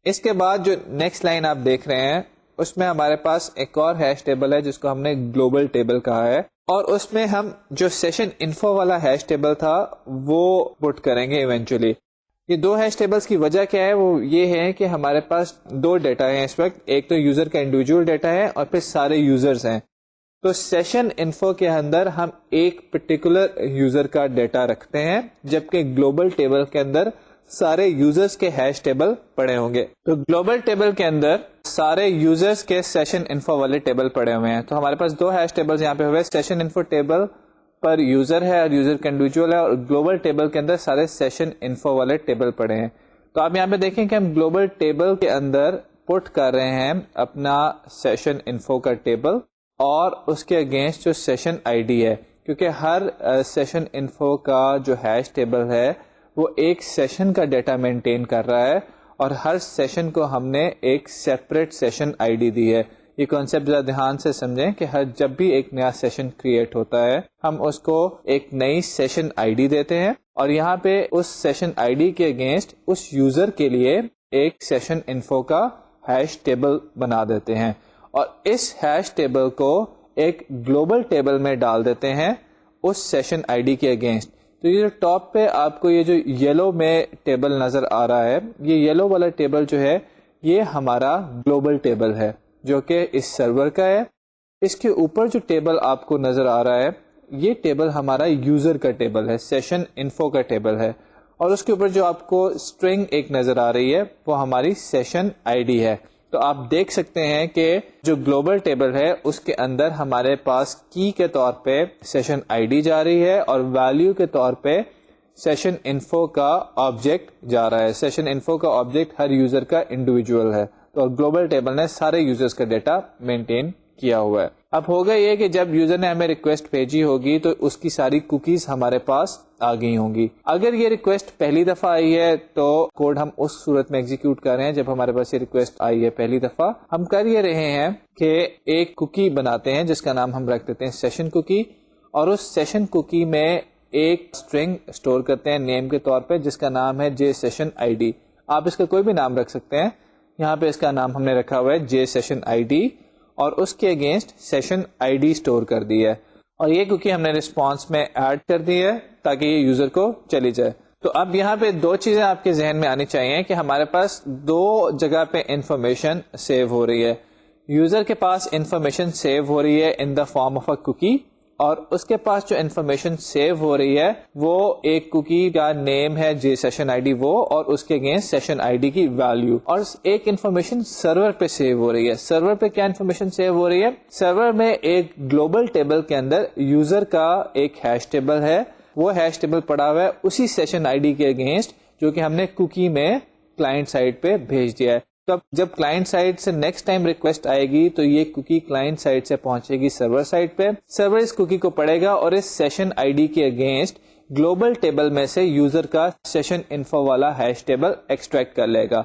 اس کے بعد جو نیکسٹ لائن آپ دیکھ رہے ہیں اس میں ہمارے پاس ایک اور ہیش ٹیبل ہے جس کو ہم نے گلوبل ٹیبل کہا ہے, اور اس میں ہم جو سیشن انفو والا ہیش ٹیبل تھا وہ پٹ کریں گے ایونچولی. یہ 2 ہیش ٹیبلز کی وجہ کیا ہے, وہ یہ ہے کہ ہمارے پاس 2 ڈیٹا ہیں اس وقت. ایک تو یوزر کا انڈیویجول ڈیٹا ہے اور پھر سارے یوزرز ہیں. تو سیشن انفو کے اندر ہم ایک پرٹیکولر یوزر کا ڈیٹا رکھتے ہیں, جبکہ گلوبل ٹیبل کے اندر سارے یوزرز کے ہیش ٹیبل پڑے ہوں گے. تو گلوبل ٹیبل کے اندر سارے یوزرز کے سیشن انفو والے ٹیبل پڑے ہوئے ہیں. تو ہمارے پاس دو ہیش ٹیبل یہاں پہ ہوئے, سیشن انفو ٹیبل پر یوزر ہے اور یوزر کا انڈیویجول ہے, اور گلوبل ٹیبل کے اندر سارے سیشن انفو والے ٹیبل پڑے ہیں. تو آپ یہاں پہ دیکھیں کہ ہم گلوبل ٹیبل کے اندر پٹ کر رہے ہیں اپنا سیشن انفو کا ٹیبل اور اس کے اگینسٹ جو سیشن آئی ڈی ہے, کیونکہ ہر سیشن انفو کا جو ہیش ٹیبل ہے وہ ایک سیشن کا ڈیٹا مینٹین کر رہا ہے, اور ہر سیشن کو ہم نے ایک سیپریٹ سیشن آئی ڈی دی ہے. یہ کانسیپٹ ذرا دھیان سے سمجھیں کہ جب بھی ایک نیا سیشن کریٹ ہوتا ہے ہم اس کو ایک نئی سیشن آئی ڈی دیتے ہیں, اور یہاں پہ اس سیشن آئی ڈی کے اگینسٹ اس یوزر کے لیے ایک سیشن انفو کا ہیش ٹیبل بنا دیتے ہیں, اور اس ہیش ٹیبل کو ایک گلوبل ٹیبل میں ڈال دیتے ہیں اس سیشن آئی ڈی کے اگینسٹ. تو یہ جو ٹاپ پہ آپ کو یہ جو یلو میں ٹیبل نظر آ رہا ہے, یہ یلو والا ٹیبل جو ہے یہ ہمارا گلوبل ٹیبل ہے جو کہ اس سرور کا ہے. اس کے اوپر جو ٹیبل آپ کو نظر آ رہا ہے یہ ٹیبل ہمارا یوزر کا ٹیبل ہے, سیشن انفو کا ٹیبل ہے, اور اس کے اوپر جو آپ کو اسٹرنگ ایک نظر آ رہی ہے وہ ہماری سیشن آئی ڈی ہے. تو آپ دیکھ سکتے ہیں کہ جو گلوبل ٹیبل ہے اس کے اندر ہمارے پاس کی کے طور پہ سیشن آئی ڈی جا رہی ہے, اور ویلیو کے طور پہ سیشن انفو کا آبجیکٹ جا رہا ہے. سیشن انفو کا آبجیکٹ ہر یوزر کا انڈیویجول ہے, تو گلوبل ٹیبل نے سارے یوزرز کا ڈیٹا مینٹین کیا ہوا ہے. اب ہوگا یہ کہ جب یوزر نے ہمیں ریکویسٹ بھیجی ہوگی تو اس کی ساری کوکیز ہمارے پاس آ گئی ہوں گی. اگر یہ ریکویسٹ پہلی دفعہ آئی ہے تو کوڈ ہم اس صورت میں ایگزیکیوٹ کر رہے ہیں جب ہمارے پاس یہ ریکویسٹ آئی ہے پہلی دفعہ. ہم کر یہ رہے ہیں کہ ایک کوکی بناتے ہیں جس کا نام ہم رکھ دیتے ہیں سیشن کوکی, اور اس سیشن کوکی میں ایک اسٹرنگ اسٹور کرتے ہیں نیم کے طور پہ جس کا نام ہے جے سیشن آئی ڈی. آپ اس کا کوئی بھی نام رکھ سکتے ہیں, یہاں پہ اس کا نام ہم نے رکھا ہوا ہے جے سیشن آئی ڈی, اور اس کے against session I D store کر دی ہے, اور یہ کوکی ہم نے رسپانس میں ایڈ کر دی ہے تاکہ یہ یوزر کو چلی جائے. تو اب یہاں پہ دو چیزیں آپ کے ذہن میں آنی چاہیے کہ ہمارے پاس دو جگہ پہ انفارمیشن سیو ہو رہی ہے. یوزر کے پاس انفارمیشن سیو ہو رہی ہے in the form of a cookie, اور اس کے پاس جو انفارمیشن سیو ہو رہی ہے وہ ایک کوکی کا نیم ہے جے سیشن آئی ڈی وہ, اور اس کے اگینسٹ سیشن آئی ڈی کی ویلیو, اور ایک انفارمیشن سرور پہ سیو ہو رہی ہے. سرور پہ کیا انفارمیشن سیو ہو رہی ہے؟ سرور میں ایک گلوبل ٹیبل کے اندر یوزر کا ایک ہیش ٹیبل ہے, وہ ہیش ٹیبل پڑا ہوا ہے اسی سیشن آئی ڈی کے اگینسٹ جو کہ ہم نے کوکی میں کلائنٹ سائڈ پہ بھیج دیا ہے. تو اب جب کلائنٹ سائڈ سے نیکسٹ ٹائم ریکویسٹ آئے گی تو یہ کوکی کلائنٹ سائڈ سے پہنچے گی سرور سائڈ پہ, سرور اس کوکی کو پڑھے گا اور اس سیشن آئی ڈی کے اگینسٹ گلوبل ٹیبل میں سے یوزر کا سیشن انفو والا ہیش ٹیبل ایکسٹریکٹ کر لے گا.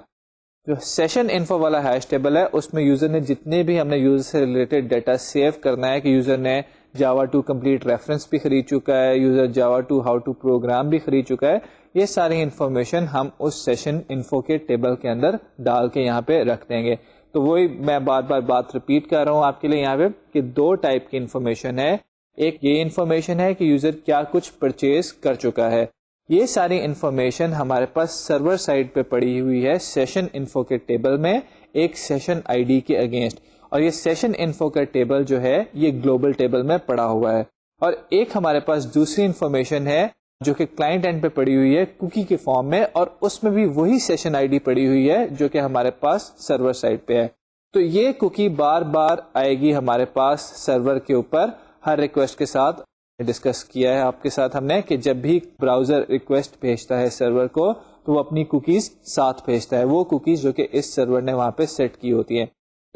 جو سیشن انفو والا ہیش ٹیبل ہے اس میں یوزر نے جتنے بھی ہم نے یوزر سے ریلیٹڈ ڈیٹا سیو کرنا ہے کہ یوزر نے جاوا 2 کمپلیٹ ریفرنس بھی خرید چکا ہے, user Java 2 how to program بھی خرید چکا ہے, یہ ساری انفارمیشن ہم اس سیشن انفو کے ٹیبل کے اندر ڈال کے یہاں پہ رکھ دیں گے. تو وہی میں بار بار بات ریپیٹ کر رہا ہوں آپ کے لیے یہاں پہ کہ دو ٹائپ کی انفارمیشن ہے. ایک یہ انفارمیشن ہے کہ یوزر کیا کچھ پرچیز کر چکا ہے, یہ ساری انفارمیشن ہمارے پاس سرور سائڈ پہ پڑی ہوئی ہے سیشن انفو کے ٹیبل میں ایک سیشن آئی ڈی کے اگینسٹ, اور یہ سیشن انفو کا ٹیبل جو ہے یہ گلوبل ٹیبل میں پڑا ہوا ہے. اور ایک ہمارے پاس دوسری انفارمیشن ہے جو کہ کلائنٹ اینڈ پہ پڑی ہوئی ہے کوکی کے فارم میں, اور اس میں بھی وہی سیشن آئی ڈی پڑی ہوئی ہے جو کہ ہمارے پاس سرور سائڈ پہ ہے. تو یہ کوکی بار بار آئے گی ہمارے پاس سرور کے اوپر ہر ریکویسٹ کے ساتھ. ڈسکس کیا ہے آپ کے ساتھ ہم نے کہ جب بھی براؤزر ریکویسٹ بھیجتا ہے سرور کو تو وہ اپنی کوکیز ساتھ بھیجتا ہے, وہ کوکیز جو کہ اس سرور نے وہاں پہ سیٹ کی ہوتی ہیں.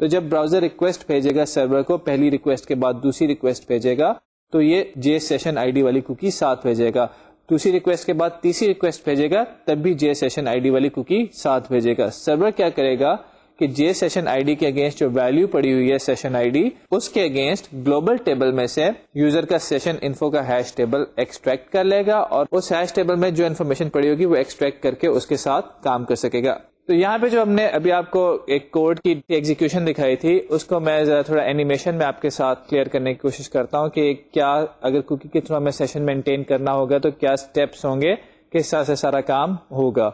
تو جب براؤزر ریکویسٹ بھیجے گا سرور کو, پہلی ریکویسٹ کے بعد دوسری ریکویسٹ بھیجے گا تو یہ جے سیشن آئی ڈی والی کوکی ساتھ بھیجے گا, دوسری ریکویسٹ کے بعد تیسری ریکویسٹ بھیجے گا تب بھی جے سیشن آئی ڈی والی کوکی ساتھ بھیجے گا. سرور کیا کرے گا کہ جے سیشن آئی ڈی کے اگینسٹ جو ویلیو پڑی ہوئی ہے سیشن آئی ڈی اس کے اگینسٹ گلوبل ٹیبل میں سے یوزر کا سیشن انفو کا ہیش ٹیبل ایکسٹریکٹ کر لے گا, اور اس ہیش ٹیبل میں جو انفارمیشن پڑی ہوگی وہ ایکسٹریکٹ کر کے اس کے ساتھ کام کر سکے گا. تو یہاں پہ جو ہم نے ابھی آپ کو ایک کوڈ کی ایگزیکیوشن دکھائی تھی اس کو میں ذرا تھوڑا اینیمیشن میں آپ کے ساتھ کلیئر کرنے کی کوشش کرتا ہوں کہ کیا اگر کوکی کے تھرو ہمیں سیشن مینٹین کرنا ہوگا تو کیا اسٹیپس ہوں گے, کس طرح سے سارا کام ہوگا.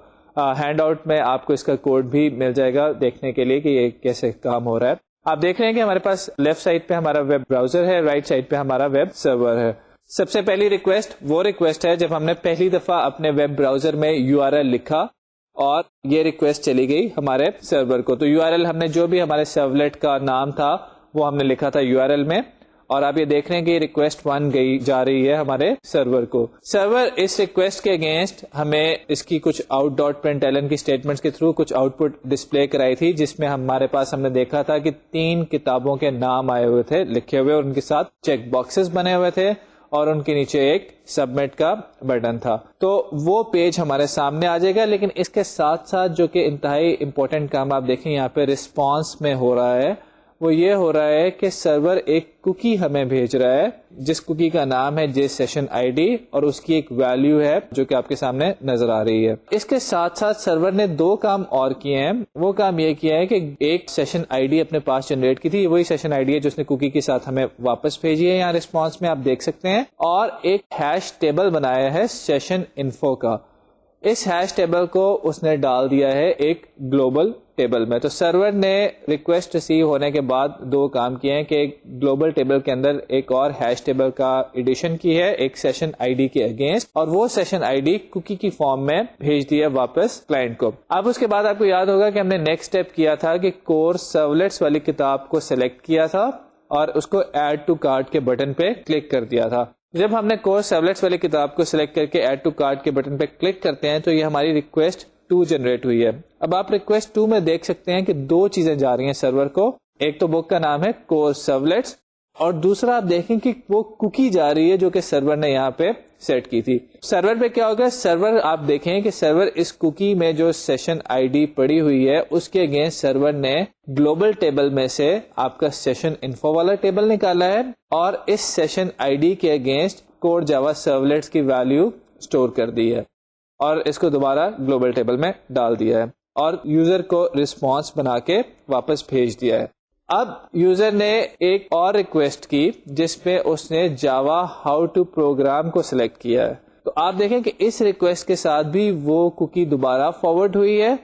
ہینڈ آؤٹ میں آپ کو اس کا کوڈ بھی مل جائے گا دیکھنے کے لیے کہ یہ کیسے کام ہو رہا ہے. آپ دیکھ رہے ہیں کہ ہمارے پاس لیفٹ سائڈ پہ ہمارا ویب براؤزر ہے, رائٹ سائڈ پہ ہمارا ویب سرور ہے. سب سے پہلی ریکویسٹ وہ ریکویسٹ ہے جب ہم نے پہلی دفعہ اپنے ویب براؤزر میں URL لکھا اور یہ ریکویسٹ چلی گئی ہمارے سرور کو. تو URL ہم نے جو بھی ہمارے سرولیٹ کا نام تھا وہ ہم نے لکھا تھا URL میں, اور آپ یہ دیکھ رہے ہیں کہ ریکویسٹ 1 گئی جا رہی ہے ہمارے سرور کو. سرور اس ریکویسٹ کے اگینسٹ ہمیں اس کی کچھ آؤٹ ڈاٹ پرنٹ ایلن کی اسٹیٹمنٹس کے تھرو کچھ آؤٹ پٹ ڈسپلے کرائی تھی, جس میں ہمارے پاس ہم نے دیکھا تھا کہ 3 کتابوں کے نام آئے ہوئے تھے لکھے ہوئے, اور ان کے ساتھ چیک باکسز بنے ہوئے تھے, اور ان کے نیچے ایک سبمٹ کا بٹن تھا. تو وہ پیج ہمارے سامنے آ جائے گا. لیکن اس کے ساتھ ساتھ جو کہ انتہائی امپورٹنٹ کام آپ دیکھیں یہاں پہ رسپانس میں ہو رہا ہے, وہ یہ ہو رہا ہے کہ سرور ایک کوکی ہمیں بھیج رہا ہے, جس کوکی کا نام ہے JSession ID, اور اس کی ایک ویلیو ہے جو کہ آپ کے سامنے نظر آ رہی ہے. اس کے ساتھ ساتھ سرور نے 2 کام اور کیے ہیں. وہ کام یہ کیا ہے کہ ایک سیشن ID اپنے پاس جنریٹ کی تھی, وہی سیشن ID ہے جو اس نے کوکی کے ساتھ ہمیں واپس بھیجی ہے, یہاں رسپانس میں آپ دیکھ سکتے ہیں, اور ایک ہیش ٹیبل بنایا ہے سیشن انفو کا. اس ہیش ٹیبل کو اس نے ڈال دیا ہے ایک گلوبل ٹیبل میں. تو سرور نے ریکویسٹ ریسیو ہونے کے بعد 2 کام کیے ہیں کہ ایک گلوبل ٹیبل کے اندر ایک اور ہیش ٹیبل کا ایڈیشن کی ہے ایک سیشن ID کے اگینسٹ, اور وہ سیشن ID کوکی کی فارم میں بھیج دیا واپس کلائنٹ کو. اب اس کے بعد آپ کو یاد ہوگا کہ ہم نے نیکسٹ اسٹیپ کیا تھا کہ کورس سرولیٹس والی کتاب کو سلیکٹ کیا تھا اور اس کو ایڈ ٹو کارٹ کے بٹن پہ کلک کر دیا تھا. جب ہم نے کورس سرولیٹس والی کتاب کو سلیکٹ کر کے ایڈ ٹو کارٹ کے بٹن پہ کلک کرتے ہیں تو یہ ہماری ریکویسٹ 2 جنریٹ ہوئی ہے. اب آپ ریکویسٹ 2 میں دیکھ سکتے ہیں کہ 2 چیزیں جا رہی ہیں سرور کو. ایک تو بک کا نام ہے کورس سرولیٹس, اور دوسرا آپ دیکھیں کہ وہ کوکی جا رہی ہے جو کہ سرور نے یہاں پہ سیٹ کی تھی. سرور پہ کیا ہوگا, سرور آپ دیکھیں کہ سرور اس کوکی میں جو سیشن ID پڑی ہوئی ہے اس کے اگینسٹ سرور نے گلوبل ٹیبل میں سے آپ کا سیشن انفو والا ٹیبل نکالا ہے, اور اس سیشن ID کے اگینسٹ کوڈ جاوا سرولیٹس کی ویلیو اسٹور کر دی ہے, اور اس کو دوبارہ گلوبل ٹیبل میں ڈال دیا ہے, اور یوزر کو رسپانس بنا کے واپس بھیج دیا ہے. اب یوزر نے ایک اور ریکویسٹ کی جس پہ اس نے جاوا ہاؤ ٹو پروگرام کو سلیکٹ کیا ہے. تو آپ دیکھیں کہ اس ریکویسٹ کے ساتھ بھی وہ کوکی دوبارہ فارورڈ ہوئی ہے,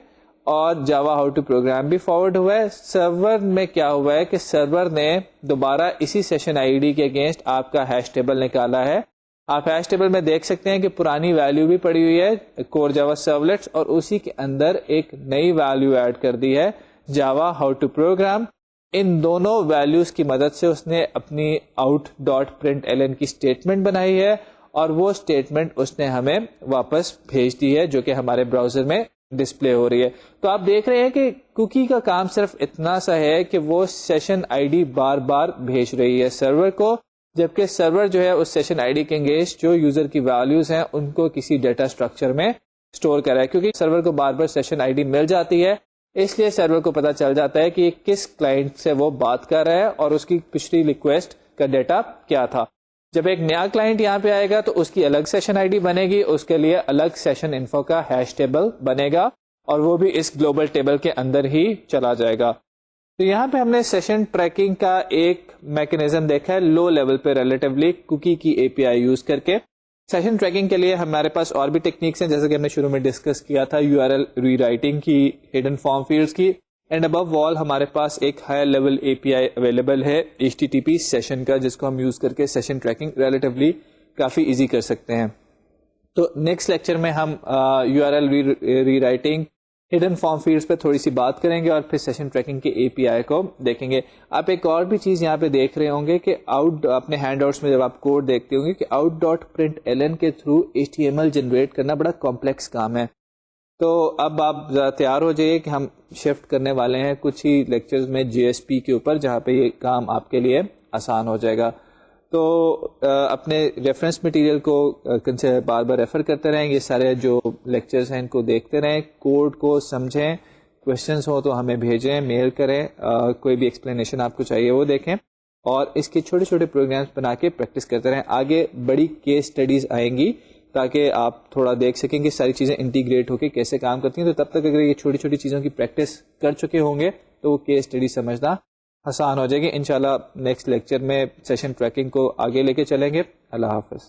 اور جاوا ہاؤ ٹو پروگرام بھی فارورڈ ہوا ہے. سرور میں کیا ہوا ہے کہ سرور نے دوبارہ اسی سیشن ID کے اگینسٹ آپ کا ہیش ٹیبل نکالا ہے. آپ ہیش ٹیبل میں دیکھ سکتے ہیں کہ پرانی ویلیو بھی پڑی ہوئی ہے کور جاوا سرولیٹس, اور اسی کے اندر ایک نئی ویلیو ایڈ کر دی ہے جاوا ہاؤ ٹو پروگرام. ان دونوں ویلیوز کی مدد سے اس نے اپنی آؤٹ ڈاٹ پرنٹ ایلن کی اسٹیٹمنٹ بنائی ہے, اور وہ اسٹیٹمنٹ اس نے ہمیں واپس بھیج دی ہے جو کہ ہمارے براؤزر میں ڈسپلے ہو رہی ہے. تو آپ دیکھ رہے ہیں کہ کوکی کا کام صرف اتنا سا ہے کہ وہ سیشن ID بار بار بھیج رہی ہے سرور کو, جبکہ سرور جو ہے اس سیشن ID کے اگینسٹ جو یوزر کی ویلیوز ہیں ان کو کسی ڈیٹا اسٹرکچر میں اسٹور کرا ہے, کیونکہ سرور کو بار بار سیشن ID مل جاتی ہے, اس لیے سرور کو پتا چل جاتا ہے کہ یہ کس کلائنٹ سے وہ بات کر رہا ہے اور اس کی پچھلی ریکویسٹ کا ڈیٹا کیا تھا. جب ایک نیا کلائنٹ یہاں پہ آئے گا تو اس کی الگ سیشن ID بنے گی, اس کے لیے الگ سیشن انفو کا ہیش ٹیبل بنے گا, اور وہ بھی اس گلوبل ٹیبل کے اندر ہی چلا جائے گا. تو یہاں پہ ہم نے سیشن ٹریکنگ کا ایک میکنزم دیکھا ہے لو لیول پہ ریلیٹیولی کوکی کی API یوز کر کے. سیشن ٹریکنگ کے لیے ہمارے پاس اور بھی ٹیکنیکس ہیں, جیسے کہ ہم نے شروع میں ڈسکس کیا تھا URL ری رائٹنگ کی, ہڈن فارم فیلڈز کی, اینڈ ابو آل ہمارے پاس ایک ہائر لیول API اویلیبل ہے HTTP سیشن کا, جس کو ہم یوز کر کے سیشن ٹریکنگ ریلیٹیولی کافی ایزی کر سکتے ہیں. تو نیکسٹ لیکچر میں ہم URL ری رائٹنگ, ہڈن فارم فیلڈز پہ تھوڑی سی بات کریں گے, اور پھر سیشن ٹریکنگ کے API کو دیکھیں گے. آپ ایک اور بھی چیز یہاں پہ دیکھ رہے ہوں گے کہ اپنے ہینڈ آؤٹس میں جب آپ کوڈ دیکھتے ہوں گے کہ آؤٹ ڈاٹ پرنٹ ایلن کے تھرو HTML جنریٹ کرنا بڑا کمپلیکس کام ہے. تو اب آپ تیار ہو جائیے کہ ہم شفٹ کرنے والے ہیں کچھ ہی لیکچرز میں JSP کے اوپر, جہاں پہ یہ کام آپ کے لیے آسان ہو جائے گا. تو اپنے ریفرنس مٹیریل کو بار بار ریفر کرتے رہیں, یہ سارے جو لیکچرز ہیں ان کو دیکھتے رہیں, کوڈ کو سمجھیں, کوشچنس ہوں تو ہمیں بھیجیں, میل کریں, کوئی بھی ایکسپلینیشن آپ کو چاہیے وہ دیکھیں, اور اس کے چھوٹے چھوٹے پروگرامز بنا کے پریکٹس کرتے رہیں. آگے بڑی کیس اسٹڈیز آئیں گی تاکہ آپ تھوڑا دیکھ سکیں کہ ساری چیزیں انٹیگریٹ ہو کے کیسے کام کرتی ہیں. تو تب تک اگر یہ چھوٹی چھوٹی چیزوں کی پریکٹس کر چکے ہوں گے تو وہ کیس اسٹڈی سمجھنا آسان ہو جائے گی. انشاءاللہ نیکسٹ لیکچر میں سیشن ٹریکنگ کو آگے لے کے چلیں گے. اللہ حافظ.